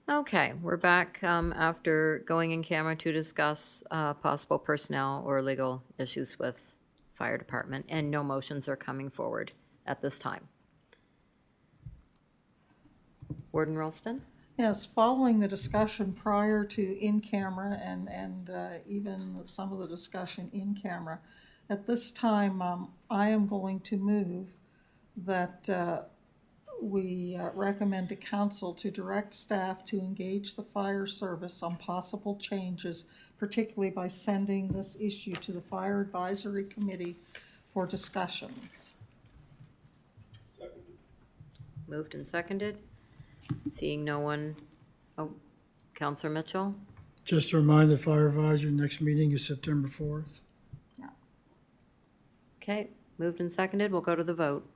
Okay, we're back after going in camera to discuss possible personnel or legal issues with fire department, and no motions are coming forward at this time. Warden Ralston? Yes, following the discussion prior to in-camera and even some of the discussion in camera, at this time, I am going to move that we recommend to council to direct staff to engage the fire service on possible changes, particularly by sending this issue to the Fire Advisory Committee for discussions. Moved and seconded. Seeing no one, oh, Counselor Mitchell? Just to remind the fire advisor, next meeting is September 4th. Okay, moved and seconded. We'll go to the vote.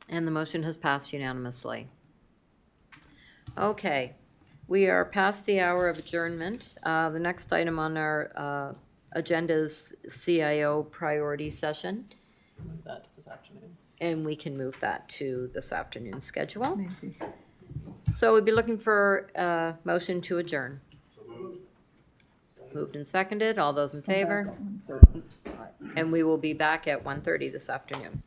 And the motion has passed unanimously. Okay, we are past the hour of adjournment. The next item on our agenda is CIO priority session, Move that to this afternoon. and we can move that to this afternoon's schedule. Maybe. So we'd be looking for a motion to adjourn. Moved and seconded. All those in favor? And we will be back at 1:30 this afternoon.